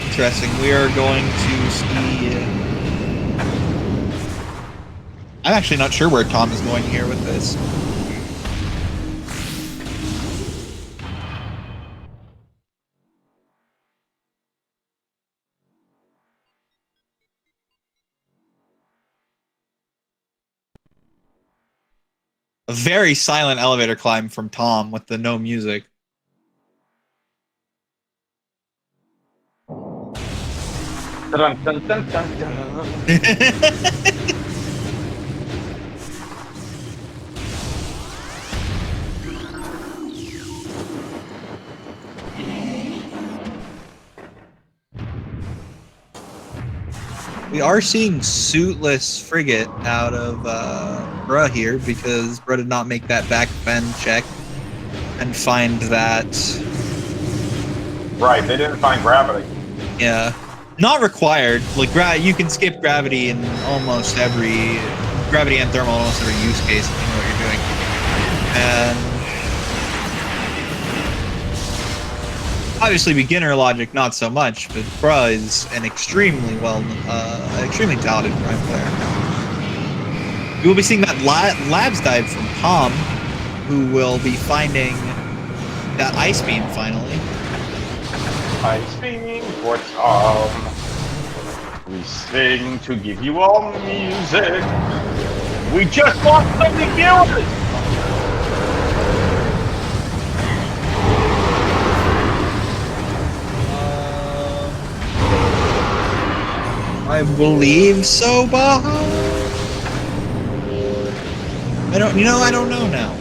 [SPEAKER 2] Interesting. We are going to see... I'm actually not sure where Tom is going here with this. A very silent elevator climb from Tom with the no music.
[SPEAKER 1] Dun, dun, dun, dun, dun.
[SPEAKER 2] We are seeing suitless frigate out of Bruh here because Bruh did not make that back bend check and find that.
[SPEAKER 1] Right, they didn't find gravity.
[SPEAKER 2] Yeah, not required. Like you can skip gravity in almost every gravity and thermal, almost every use case if you know what you're doing. And obviously, beginner logic, not so much, but Bruh is an extremely extremely talented Prime player. We will be seeing that Labs dive from Tom, who will be finding that Ice Beam finally.
[SPEAKER 1] Ice Beam for Tom. We sing to give you all music. We just want some viewers.
[SPEAKER 2] I believe so, Baha. I don't know now.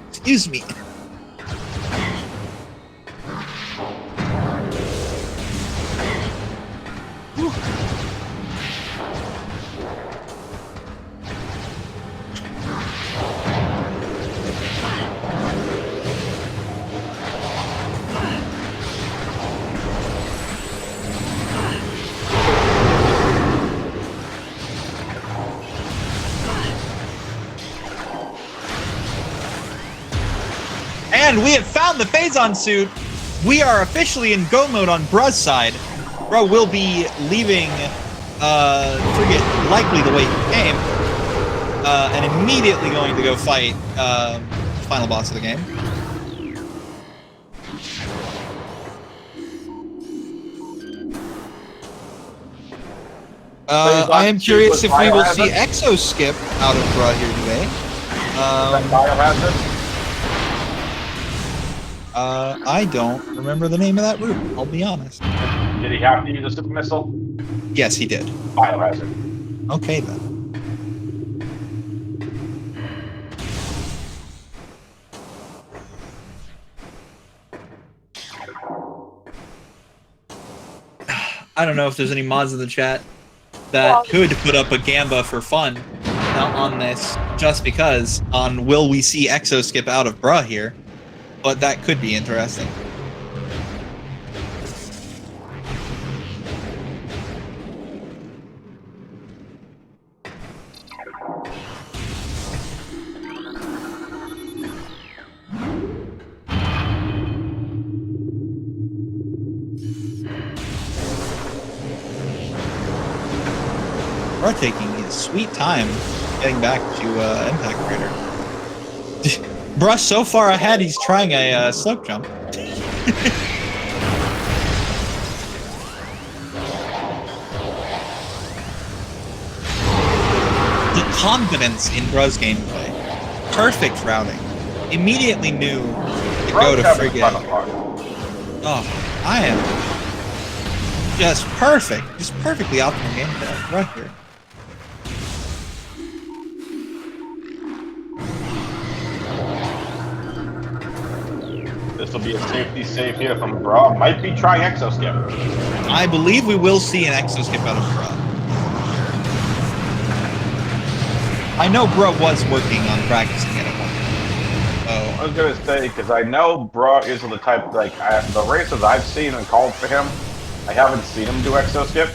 [SPEAKER 2] Excuse me. And we have found the Phazon suit we are officially in go mode on Bruh's side. Bruh will be leaving Frigate likely the way he came, and immediately going to go fight the final boss of the game. I am curious if we will see Exo Skip out of Bruh here today.
[SPEAKER 1] Biohazard?
[SPEAKER 2] I don't remember the name of that route, I'll be honest.
[SPEAKER 1] Did he have to use a super missile?
[SPEAKER 2] Yes, he did.
[SPEAKER 1] Biohazard.
[SPEAKER 2] Okay, then. I don't know if there's any mods in the chat that could put up a Gamba for fun on this, just because, on will we see Exo Skip out of Bruh here, but that could be interesting. Bruh taking his sweet time getting back to Impact Crater. Bruh so far ahead, he's trying a slope jump. The confidence in Bruh's gameplay. Perfect routing. Immediately knew to go to Frigate. Oh, I am just perfect. Just perfectly optimal gameplay right here.
[SPEAKER 1] This will be a safety save here from Bruh. Might be trying Exo Skip.
[SPEAKER 2] I believe we will see an Exo Skip out of Bruh. I know Bruh was working on practicing it at one point.
[SPEAKER 1] I was gonna say, because I know Bruh is the type, like, the races I've seen and called for him, I haven't seen him do Exo Skip.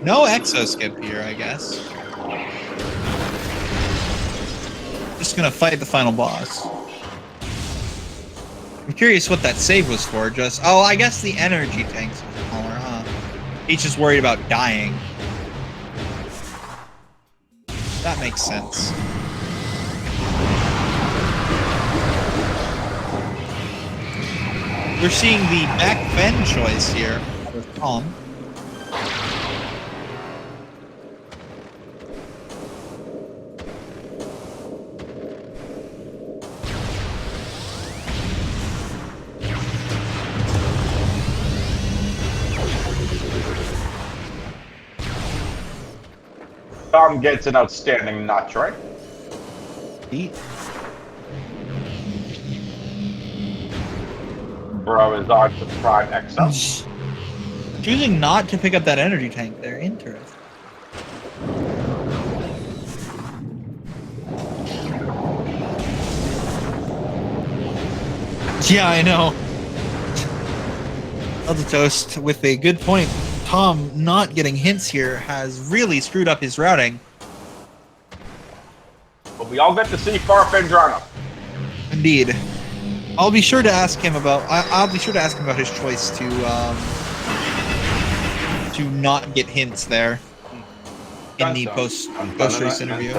[SPEAKER 2] No Exo Skip here, I guess. Just gonna fight the final boss. I'm curious what that save was for. Just, oh, I guess the energy tanks are smaller, huh? He's just worried about dying. That makes sense. We're seeing the back bend choice here with Tom.
[SPEAKER 1] Tom gets an outstanding notch, right? Bruh is on to Prime Exo.
[SPEAKER 2] Choosing not to pick up that energy tank there, interesting. Yeah, I know. Elder Toast with a good point. Tom not getting hints here has really screwed up his routing.
[SPEAKER 1] But we all get to see Farfendrano.
[SPEAKER 2] Indeed. I'll be sure to ask him about. I'll be sure to ask him about his choice to not get hints there in the post race interview.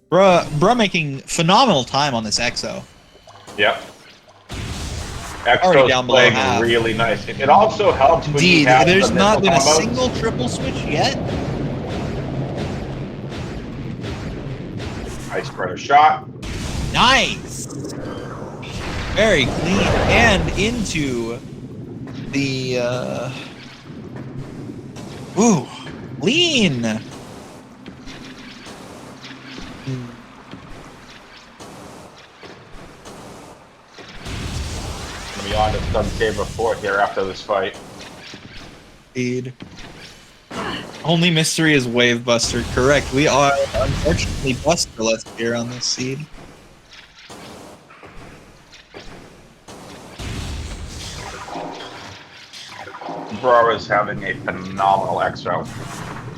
[SPEAKER 2] Bruh making phenomenal time on this Exo.
[SPEAKER 1] Yep.
[SPEAKER 2] Already
[SPEAKER 1] Exo's
[SPEAKER 2] down below
[SPEAKER 1] playing
[SPEAKER 2] half.
[SPEAKER 1] really nice. It also helps when you
[SPEAKER 2] Indeed,
[SPEAKER 1] have
[SPEAKER 2] there's
[SPEAKER 1] the
[SPEAKER 2] not been a
[SPEAKER 1] combos.
[SPEAKER 2] single triple switch yet.
[SPEAKER 1] Ice spreader shot.
[SPEAKER 2] Nice! Very clean. And into the, ooh, lean!
[SPEAKER 1] on to some cave report here after this fight.
[SPEAKER 2] Indeed. Only mystery is Wave Buster. Correct. We are unfortunately Busterless here on this seed.
[SPEAKER 1] Bro is having a phenomenal exo.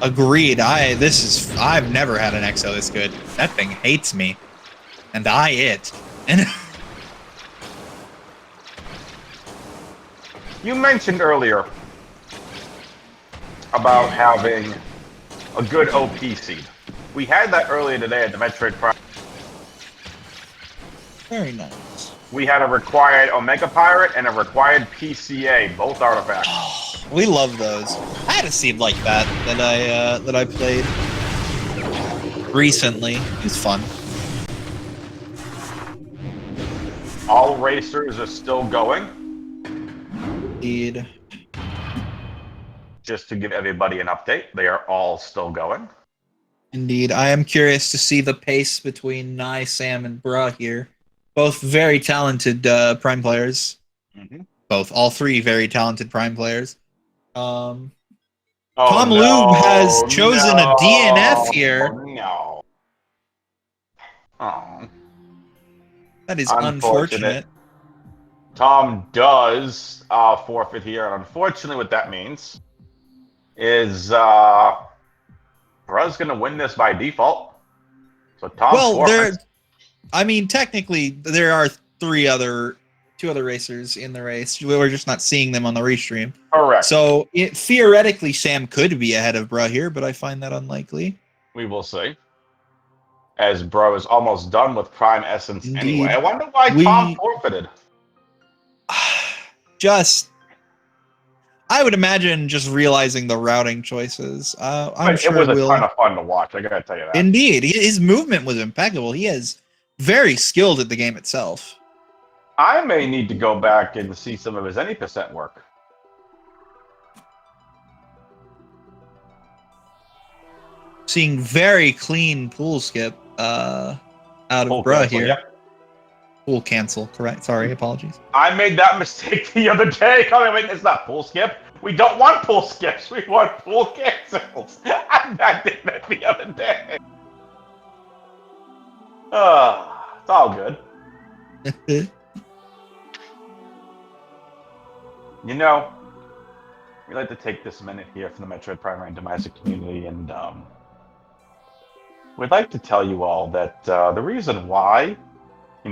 [SPEAKER 2] Agreed. I've never had an exo this good. That thing hates me. And I it. And
[SPEAKER 1] You mentioned earlier about having a good OP seed. We had that earlier today at the Metroid Prime.
[SPEAKER 2] very nice.
[SPEAKER 1] We had a required Omega Pirate and a required PCA, both artifacts.
[SPEAKER 2] We love those. I had a seed like that I played recently. It was fun.
[SPEAKER 1] All racers are still going.
[SPEAKER 2] Indeed.
[SPEAKER 1] Just to give everybody an update, they are all still going.
[SPEAKER 2] Indeed. I am curious to see the pace between Nye, Sam, and Bruh here. Both very talented Prime players.
[SPEAKER 1] Mm-hmm.
[SPEAKER 2] All three very talented Prime players. Tom
[SPEAKER 1] no,
[SPEAKER 2] Lube has chosen a DNF here.
[SPEAKER 1] No. Oh.
[SPEAKER 2] That is unfortunate.
[SPEAKER 1] Tom does forfeit here, and unfortunately what that means is Bruh's going to win this by default. So Tom forfeits.
[SPEAKER 2] Technically, there are two other racers in the race. We're just not seeing them on the restream.
[SPEAKER 1] Correct.
[SPEAKER 2] So theoretically, Sam could be ahead of Bruh here, but I find that unlikely.
[SPEAKER 1] We will see. As Bruh is almost done with Prime Essence anyway. I wonder why Tom forfeited.
[SPEAKER 2] I would imagine just realizing the routing choices. I'm sure
[SPEAKER 1] it was a ton of fun to watch. I gotta tell you that.
[SPEAKER 2] Indeed, his movement was impeccable. He is very skilled at the game itself.
[SPEAKER 1] I may need to go back and see some of his any percent work.
[SPEAKER 2] Seeing very clean pool skip out of Bruh here.
[SPEAKER 1] Yep.
[SPEAKER 2] Pool cancel, correct. Sorry, apologies.
[SPEAKER 1] I made that mistake the other day. Wait, it's not pool skip. We don't want pool skips. We want pool cancels. I did that the other day. It's all good. You know, we like to take this minute here from the Metroid Prime Randomizer community, and we'd like to tell you all that the reason why,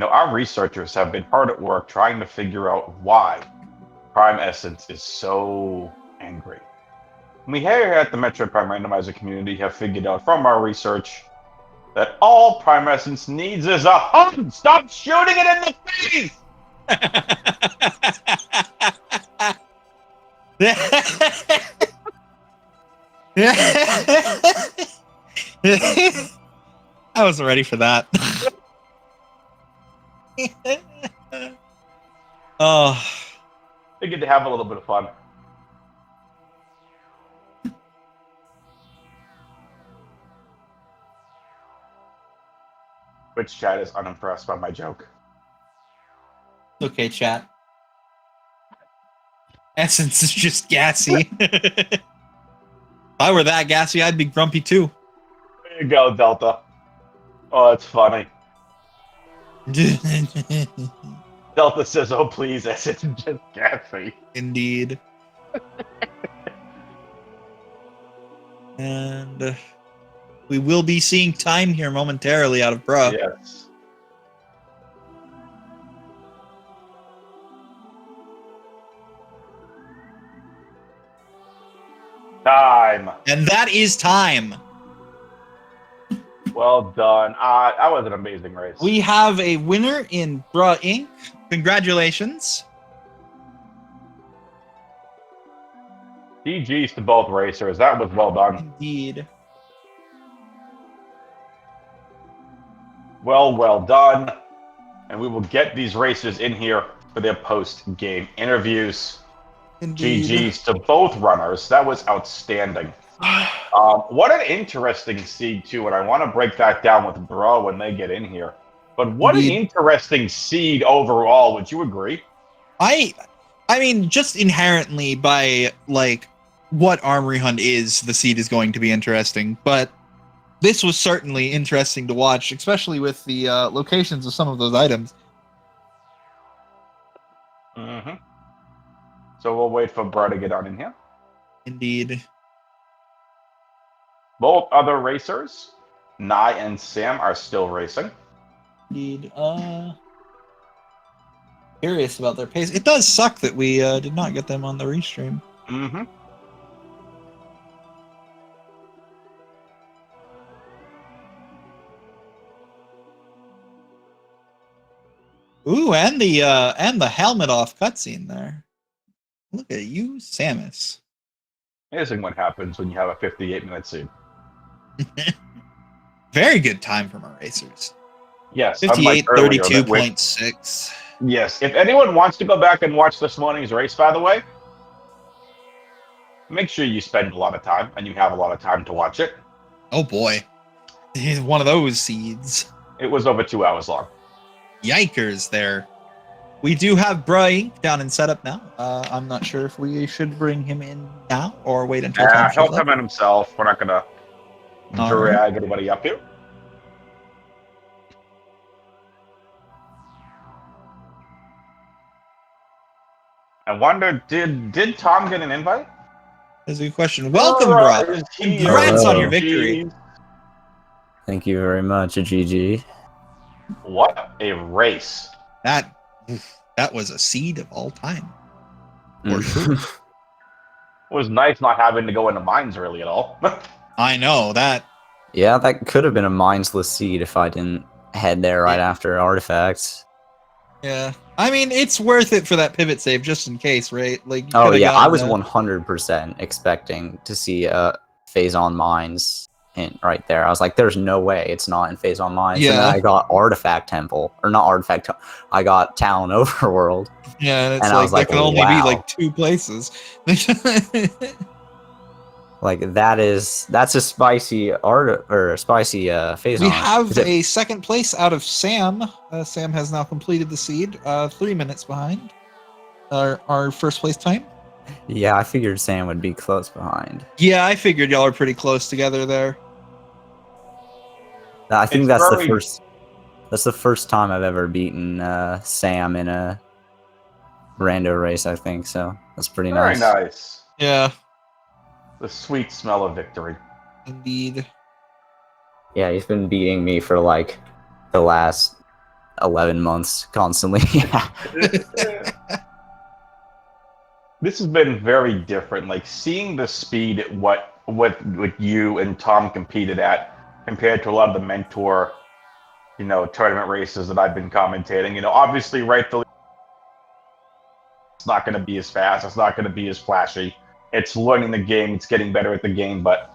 [SPEAKER 1] our researchers have been hard at work trying to figure out why Prime Essence is so angry. We here at the Metroid Prime Randomizer community have figured out from our research that all Prime Essence needs is a hug! Stop shooting it in the face!
[SPEAKER 2] I wasn't ready for that. Oh.
[SPEAKER 1] Figured to have a little bit of fun. Twitch chat is unimpressed by my joke.
[SPEAKER 2] Okay, chat. Essence is just gassy. If I were that gassy, I'd be grumpy too.
[SPEAKER 1] There you go, Delta. Oh, it's funny. Delta says, "Oh, please, Essence is just gassy."
[SPEAKER 2] Indeed. And we will be seeing time here momentarily out of Bruh.
[SPEAKER 1] Yes. Time.
[SPEAKER 2] And that is time.
[SPEAKER 1] Well done. That was an amazing race.
[SPEAKER 2] We have a winner in Bruh Inc. Congratulations.
[SPEAKER 1] GG's to both racers. That was well done.
[SPEAKER 2] Indeed.
[SPEAKER 1] Well done. And we will get these racers in here for their post-game interviews.
[SPEAKER 2] Indeed.
[SPEAKER 1] GG's to both runners. That was outstanding. What an interesting seed, too, and I want to break that down with Bro when they get in here. But what
[SPEAKER 2] Indeed.
[SPEAKER 1] an interesting seed overall. Would you agree?
[SPEAKER 2] I mean, just inherently by like what Armory Hunt is, the seed is going to be interesting. But this was certainly interesting to watch, especially with the locations of some of those items.
[SPEAKER 1] Mm-hmm. So we'll wait for Bro to get on in here.
[SPEAKER 2] Indeed.
[SPEAKER 1] Both other racers, Nye and Sam, are still racing.
[SPEAKER 2] Indeed. Curious about their pace. It does suck that we did not get them on the restream.
[SPEAKER 1] Mm-hmm.
[SPEAKER 2] Ooh, and the helmet off cutscene there. Look at you, Samus.
[SPEAKER 1] Amazing what happens when you have a 58-minute seed.
[SPEAKER 2] Very good time from our racers.
[SPEAKER 1] Yes, unlike earlier,
[SPEAKER 2] 58:32.6.
[SPEAKER 1] Yes, if anyone wants to go back and watch this morning's race, by the way, make sure you spend a lot of time, and you have a lot of time to watch it.
[SPEAKER 2] Oh boy. He's one of those seeds.
[SPEAKER 1] It was over 2 hours long.
[SPEAKER 2] Yikers there. We do have Bri down in setup now. I'm not sure if we should bring him in now or wait until time
[SPEAKER 1] He'll
[SPEAKER 2] shows
[SPEAKER 1] come
[SPEAKER 2] up.
[SPEAKER 1] in himself. We're not going to drag anybody up here. I wonder, did Tom get an invite?
[SPEAKER 2] That's a good question. Welcome, bro. Congrats on your victory.
[SPEAKER 3] Thank you very much, GG.
[SPEAKER 1] What a race.
[SPEAKER 2] That was a seed of all time. For sure.
[SPEAKER 1] It was nice not having to go into mines really at all.
[SPEAKER 2] I know that.
[SPEAKER 3] Yeah, that could have been a mindless seed if I didn't head there right after artifacts.
[SPEAKER 2] Yeah. I mean, it's worth it for that pivot save just in case, right? Like.
[SPEAKER 3] Oh yeah, I was 100% expecting to see phase on mines hint right there. I was like, there's no way it's not in phase on mines. Yeah. And then I got artifact temple, or not artifact. I got Talon Overworld.
[SPEAKER 2] Yeah, and it's like, there can only be like 2 places.
[SPEAKER 3] Like that's a spicy art or a spicy phase.
[SPEAKER 2] We have a second place out of Sam. Sam has now completed the seed. 3 minutes behind our first place time.
[SPEAKER 3] Yeah, I figured Sam would be close behind.
[SPEAKER 2] Yeah, I figured y'all are pretty close together there.
[SPEAKER 3] I think that's the first. That's the first time I've ever beaten Sam in a rando race. I think so. That's pretty nice.
[SPEAKER 1] Very nice.
[SPEAKER 2] Yeah.
[SPEAKER 1] The sweet smell of victory.
[SPEAKER 2] Indeed.
[SPEAKER 3] Yeah, he's been beating me for like the last 11 months constantly.
[SPEAKER 1] This has been very different. Like seeing the speed at what you and Tom competed at compared to a lot of the mentor, tournament races that I've been commentating. Obviously, rightfully, it's not going to be as fast. It's not going to be as flashy. It's learning the game. It's getting better at the game. But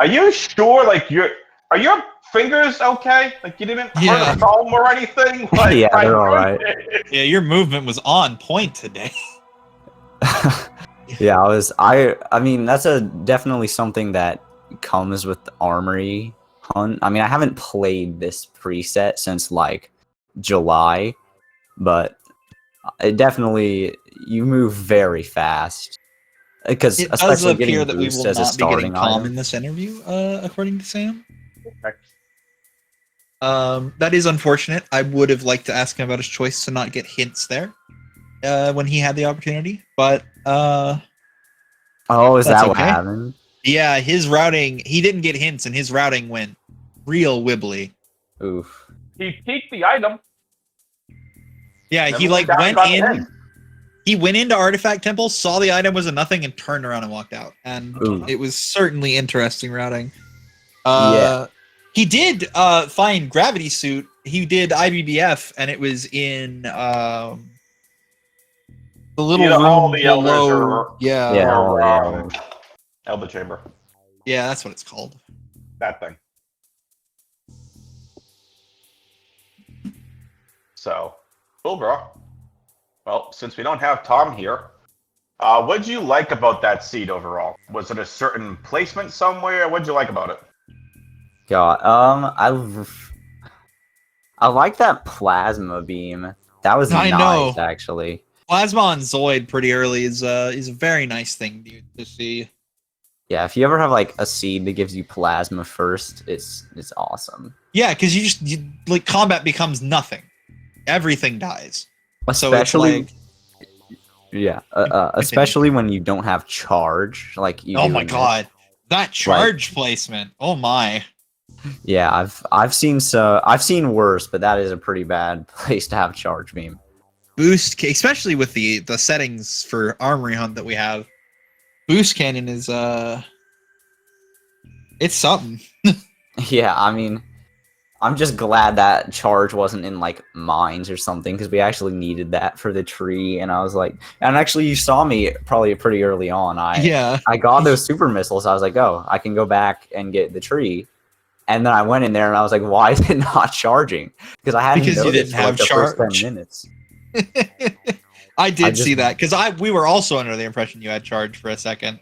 [SPEAKER 1] are you sure? Like, are your fingers okay? Like, you didn't hurt a thumb or anything? Like,
[SPEAKER 3] yeah, they're all right.
[SPEAKER 2] Yeah, your movement was on point today.
[SPEAKER 3] Yeah, I mean, that's definitely something that comes with the Armory Hunt. I mean, I haven't played this preset since like July, but it definitely, you move very fast. Because
[SPEAKER 2] it does appear that we will not be getting Tom in this interview, according to Sam.
[SPEAKER 1] Okay.
[SPEAKER 2] That is unfortunate. I would have liked to ask him about his choice to not get hints there when he had the opportunity, but
[SPEAKER 3] oh, is that what happened?
[SPEAKER 2] Yeah, his routing, he didn't get hints, and his routing went real wibbly.
[SPEAKER 3] Oof.
[SPEAKER 1] He peeked the item.
[SPEAKER 2] Yeah, he like went in. He went into Artifact Temple, saw the item was a nothing, and turned around and walked out. And it was certainly interesting routing.
[SPEAKER 3] Yeah.
[SPEAKER 2] He did find Gravity Suit. He did IBBF, and it was in the little room below.
[SPEAKER 1] Elder Chamber.
[SPEAKER 2] Yeah, that's what it's called.
[SPEAKER 1] That thing. So, cool, bro. Well, since we don't have Tom here, what did you like about that seed overall? Was it a certain placement somewhere? What did you like about it?
[SPEAKER 3] God, I like that plasma beam. That was nice, actually.
[SPEAKER 2] Plasma on Zoid pretty early is a very nice thing to see.
[SPEAKER 3] Yeah, if you ever have like a seed that gives you plasma first, it's awesome.
[SPEAKER 2] Yeah, because like combat becomes nothing. Everything dies.
[SPEAKER 3] Especially,
[SPEAKER 2] so it's
[SPEAKER 3] yeah,
[SPEAKER 2] like,
[SPEAKER 3] especially when you don't have charge, like you.
[SPEAKER 2] Oh
[SPEAKER 3] do
[SPEAKER 2] my
[SPEAKER 3] in this.
[SPEAKER 2] god, that charge placement! Oh my.
[SPEAKER 3] Yeah, I've seen worse, but that is a pretty bad place to have charge beam.
[SPEAKER 2] Boost, especially with the settings for Armory Hunt that we have. Boost cannon is it's something.
[SPEAKER 3] Yeah, I mean, I'm just glad that charge wasn't in like mines or something because we actually needed that for the tree. And I was like, and actually, you saw me probably pretty early on. I got those super missiles. I was like, oh, I can go back and get the tree. And then I went in there and I was like, why is it not charging? Because I hadn't
[SPEAKER 2] Because you
[SPEAKER 3] noticed
[SPEAKER 2] didn't
[SPEAKER 3] for,
[SPEAKER 2] have
[SPEAKER 3] like, the first
[SPEAKER 2] charge.
[SPEAKER 3] 10 minutes.
[SPEAKER 2] I did see that because we were also under the impression you had charge for a second.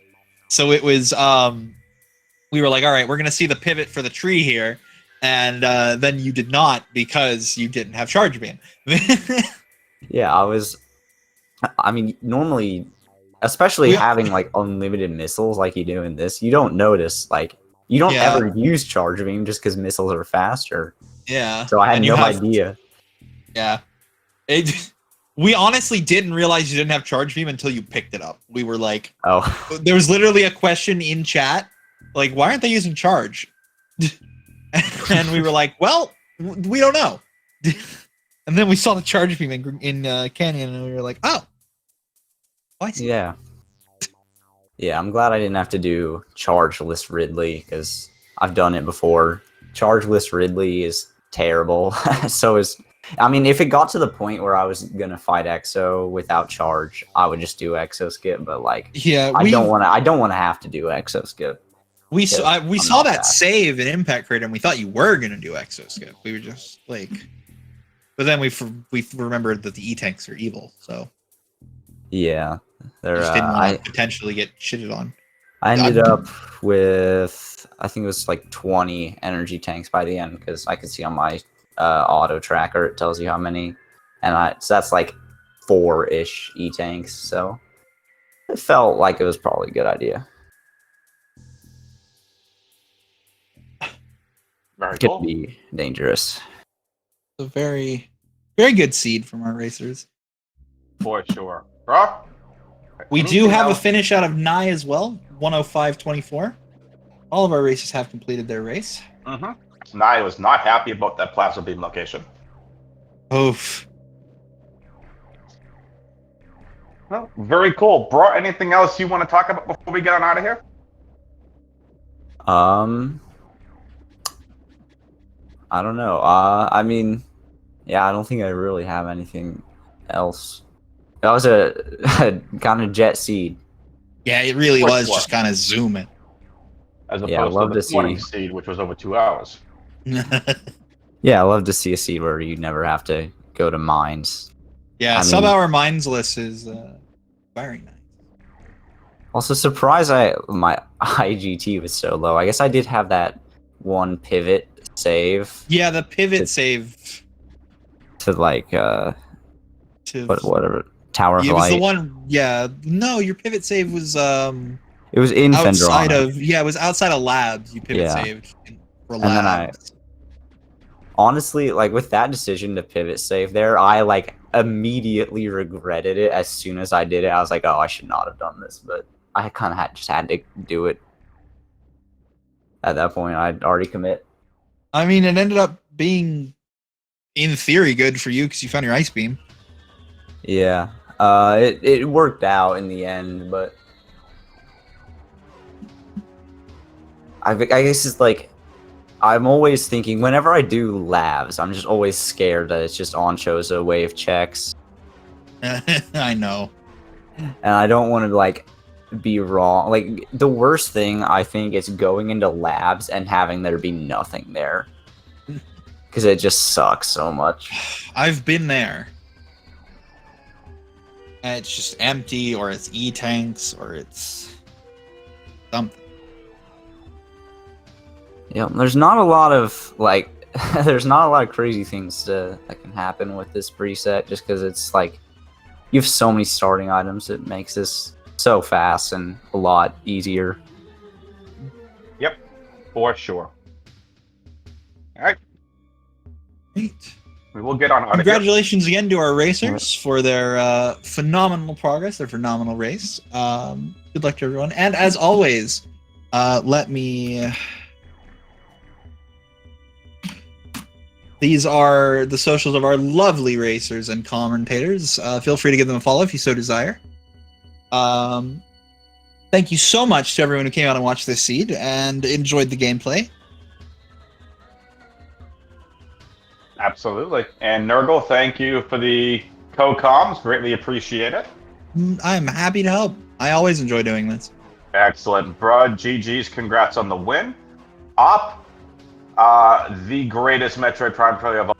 [SPEAKER 2] So it was we were like, all right, we're gonna see the pivot for the tree here, and then you did not because you didn't have charge beam.
[SPEAKER 3] Yeah, I mean, normally, especially having like unlimited missiles like you do in this, you don't notice, like, you don't ever use charge beam just because missiles are faster.
[SPEAKER 2] Yeah.
[SPEAKER 3] So I had no idea.
[SPEAKER 2] Yeah. We honestly didn't realize you didn't have charge beam until you picked it up. We were like,
[SPEAKER 3] oh,
[SPEAKER 2] there was literally a question in chat, like, why aren't they using charge? And we were like, well, we don't know. And then we saw the charge beam in Canyon, and we were like, oh, I see.
[SPEAKER 3] Yeah. Yeah, I'm glad I didn't have to do chargeless Ridley because I've done it before. Chargeless Ridley is terrible. So is, I mean, if it got to the point where I was gonna fight Exo without charge, I would just do Exo skip. But like,
[SPEAKER 2] yeah,
[SPEAKER 3] I don't want to have to do Exo skip.
[SPEAKER 2] We saw that save in Impact Crater, and we thought you were gonna do Exo skip. We were just like, but then we remembered that the E-tanks are evil, so
[SPEAKER 3] yeah, they're.
[SPEAKER 2] Just didn't want to potentially get shitted on.
[SPEAKER 3] I ended up with, I think it was like 20 energy tanks by the end because I could see on my auto tracker it tells you how many, and so that's like 4-ish E-tanks. So it felt like it was probably a good idea.
[SPEAKER 1] Very
[SPEAKER 3] Could
[SPEAKER 1] cool.
[SPEAKER 3] be dangerous.
[SPEAKER 2] A very, very good seed from our racers.
[SPEAKER 1] For sure. Bro?
[SPEAKER 2] We do have a finish out of Nye as well, 105.24. All of our racers have completed their race.
[SPEAKER 1] Mm-hmm. Nye was not happy about that plasma beam location.
[SPEAKER 2] Oof.
[SPEAKER 1] Well, very cool. Bro, anything else you want to talk about before we get on out of here?
[SPEAKER 3] I don't know. I mean, yeah, I don't think I really have anything else. That was a kind of jet seed.
[SPEAKER 2] Yeah, it really was just kind of zooming.
[SPEAKER 1] As opposed to the 20 seed, which was over 2 hours.
[SPEAKER 3] Yeah, I love to see a seed where you never have to go to mines.
[SPEAKER 2] Yeah, sub-hour mines list is very nice.
[SPEAKER 3] Also, surprised my IGT was so low. I guess I did have that one pivot save.
[SPEAKER 2] Yeah, the pivot save
[SPEAKER 3] to like whatever Tower of Light.
[SPEAKER 2] It was the one. Yeah, no, your pivot save was
[SPEAKER 3] it was in
[SPEAKER 2] outside
[SPEAKER 3] Fendrana.
[SPEAKER 2] of it was outside of labs. You pivot saved for labs.
[SPEAKER 3] And then honestly, like with that decision to pivot save there, I like immediately regretted it as soon as I did it. I was like, oh, I should not have done this, but I kind of just had to do it. At that point, I'd already commit.
[SPEAKER 2] I mean, it ended up being, in theory, good for you because you found your ice beam.
[SPEAKER 3] Yeah, it worked out in the end, but I guess it's like I'm always thinking whenever I do labs, I'm just always scared that it's just Oncho's wave checks.
[SPEAKER 2] I know,
[SPEAKER 3] and I don't want to like be wrong. Like the worst thing I think is going into labs and having there be nothing there because it just sucks so much.
[SPEAKER 2] I've been there. And it's just empty, or it's E-tanks, or it's something.
[SPEAKER 3] Yeah, there's not a lot of like there's not a lot of crazy things that can happen with this preset just because it's like you have so many starting items. It makes this so fast and a lot easier.
[SPEAKER 1] Yep, for sure. All right,
[SPEAKER 2] Great.
[SPEAKER 1] we will get on out of here.
[SPEAKER 2] Congratulations again to our racers for their phenomenal progress, their phenomenal race. Good luck to everyone. And as always, let me... These are the socials of our lovely racers and commentators. Feel free to give them a follow if you so desire. Thank you so much to everyone who came out and watched this seed and enjoyed the gameplay.
[SPEAKER 1] Absolutely. And Nurgle, thank you for the co-coms. Greatly appreciate it.
[SPEAKER 2] I'm happy to help. I always enjoy doing this.
[SPEAKER 1] Excellent. Bruh, GG's, congrats on the win. Op, the greatest Metroid Prime player of all.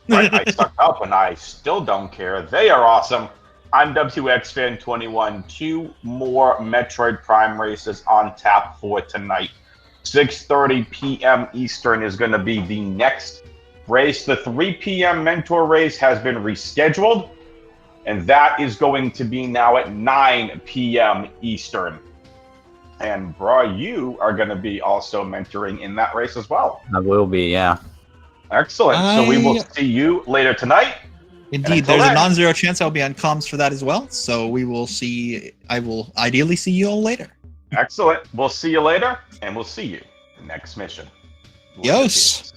[SPEAKER 1] Right, I sucked up and I still don't care. They are awesome. I'm WXFan21. 2 more Metroid Prime races on tap for tonight. 6:30 p.m. Eastern is going to be the next race. The 3 p.m. Mentor race has been rescheduled, and that is going to be now at 9 p.m. Eastern. And Bra, you are going to be also mentoring in that race as well.
[SPEAKER 3] I will be, yeah.
[SPEAKER 1] Excellent. So we will see you later tonight.
[SPEAKER 2] Indeed, there's a non-zero chance I'll be on comms for that as well. So we will see. I will ideally see you all later.
[SPEAKER 1] Excellent. We'll see you later, and we'll see you next mission.
[SPEAKER 2] Yos.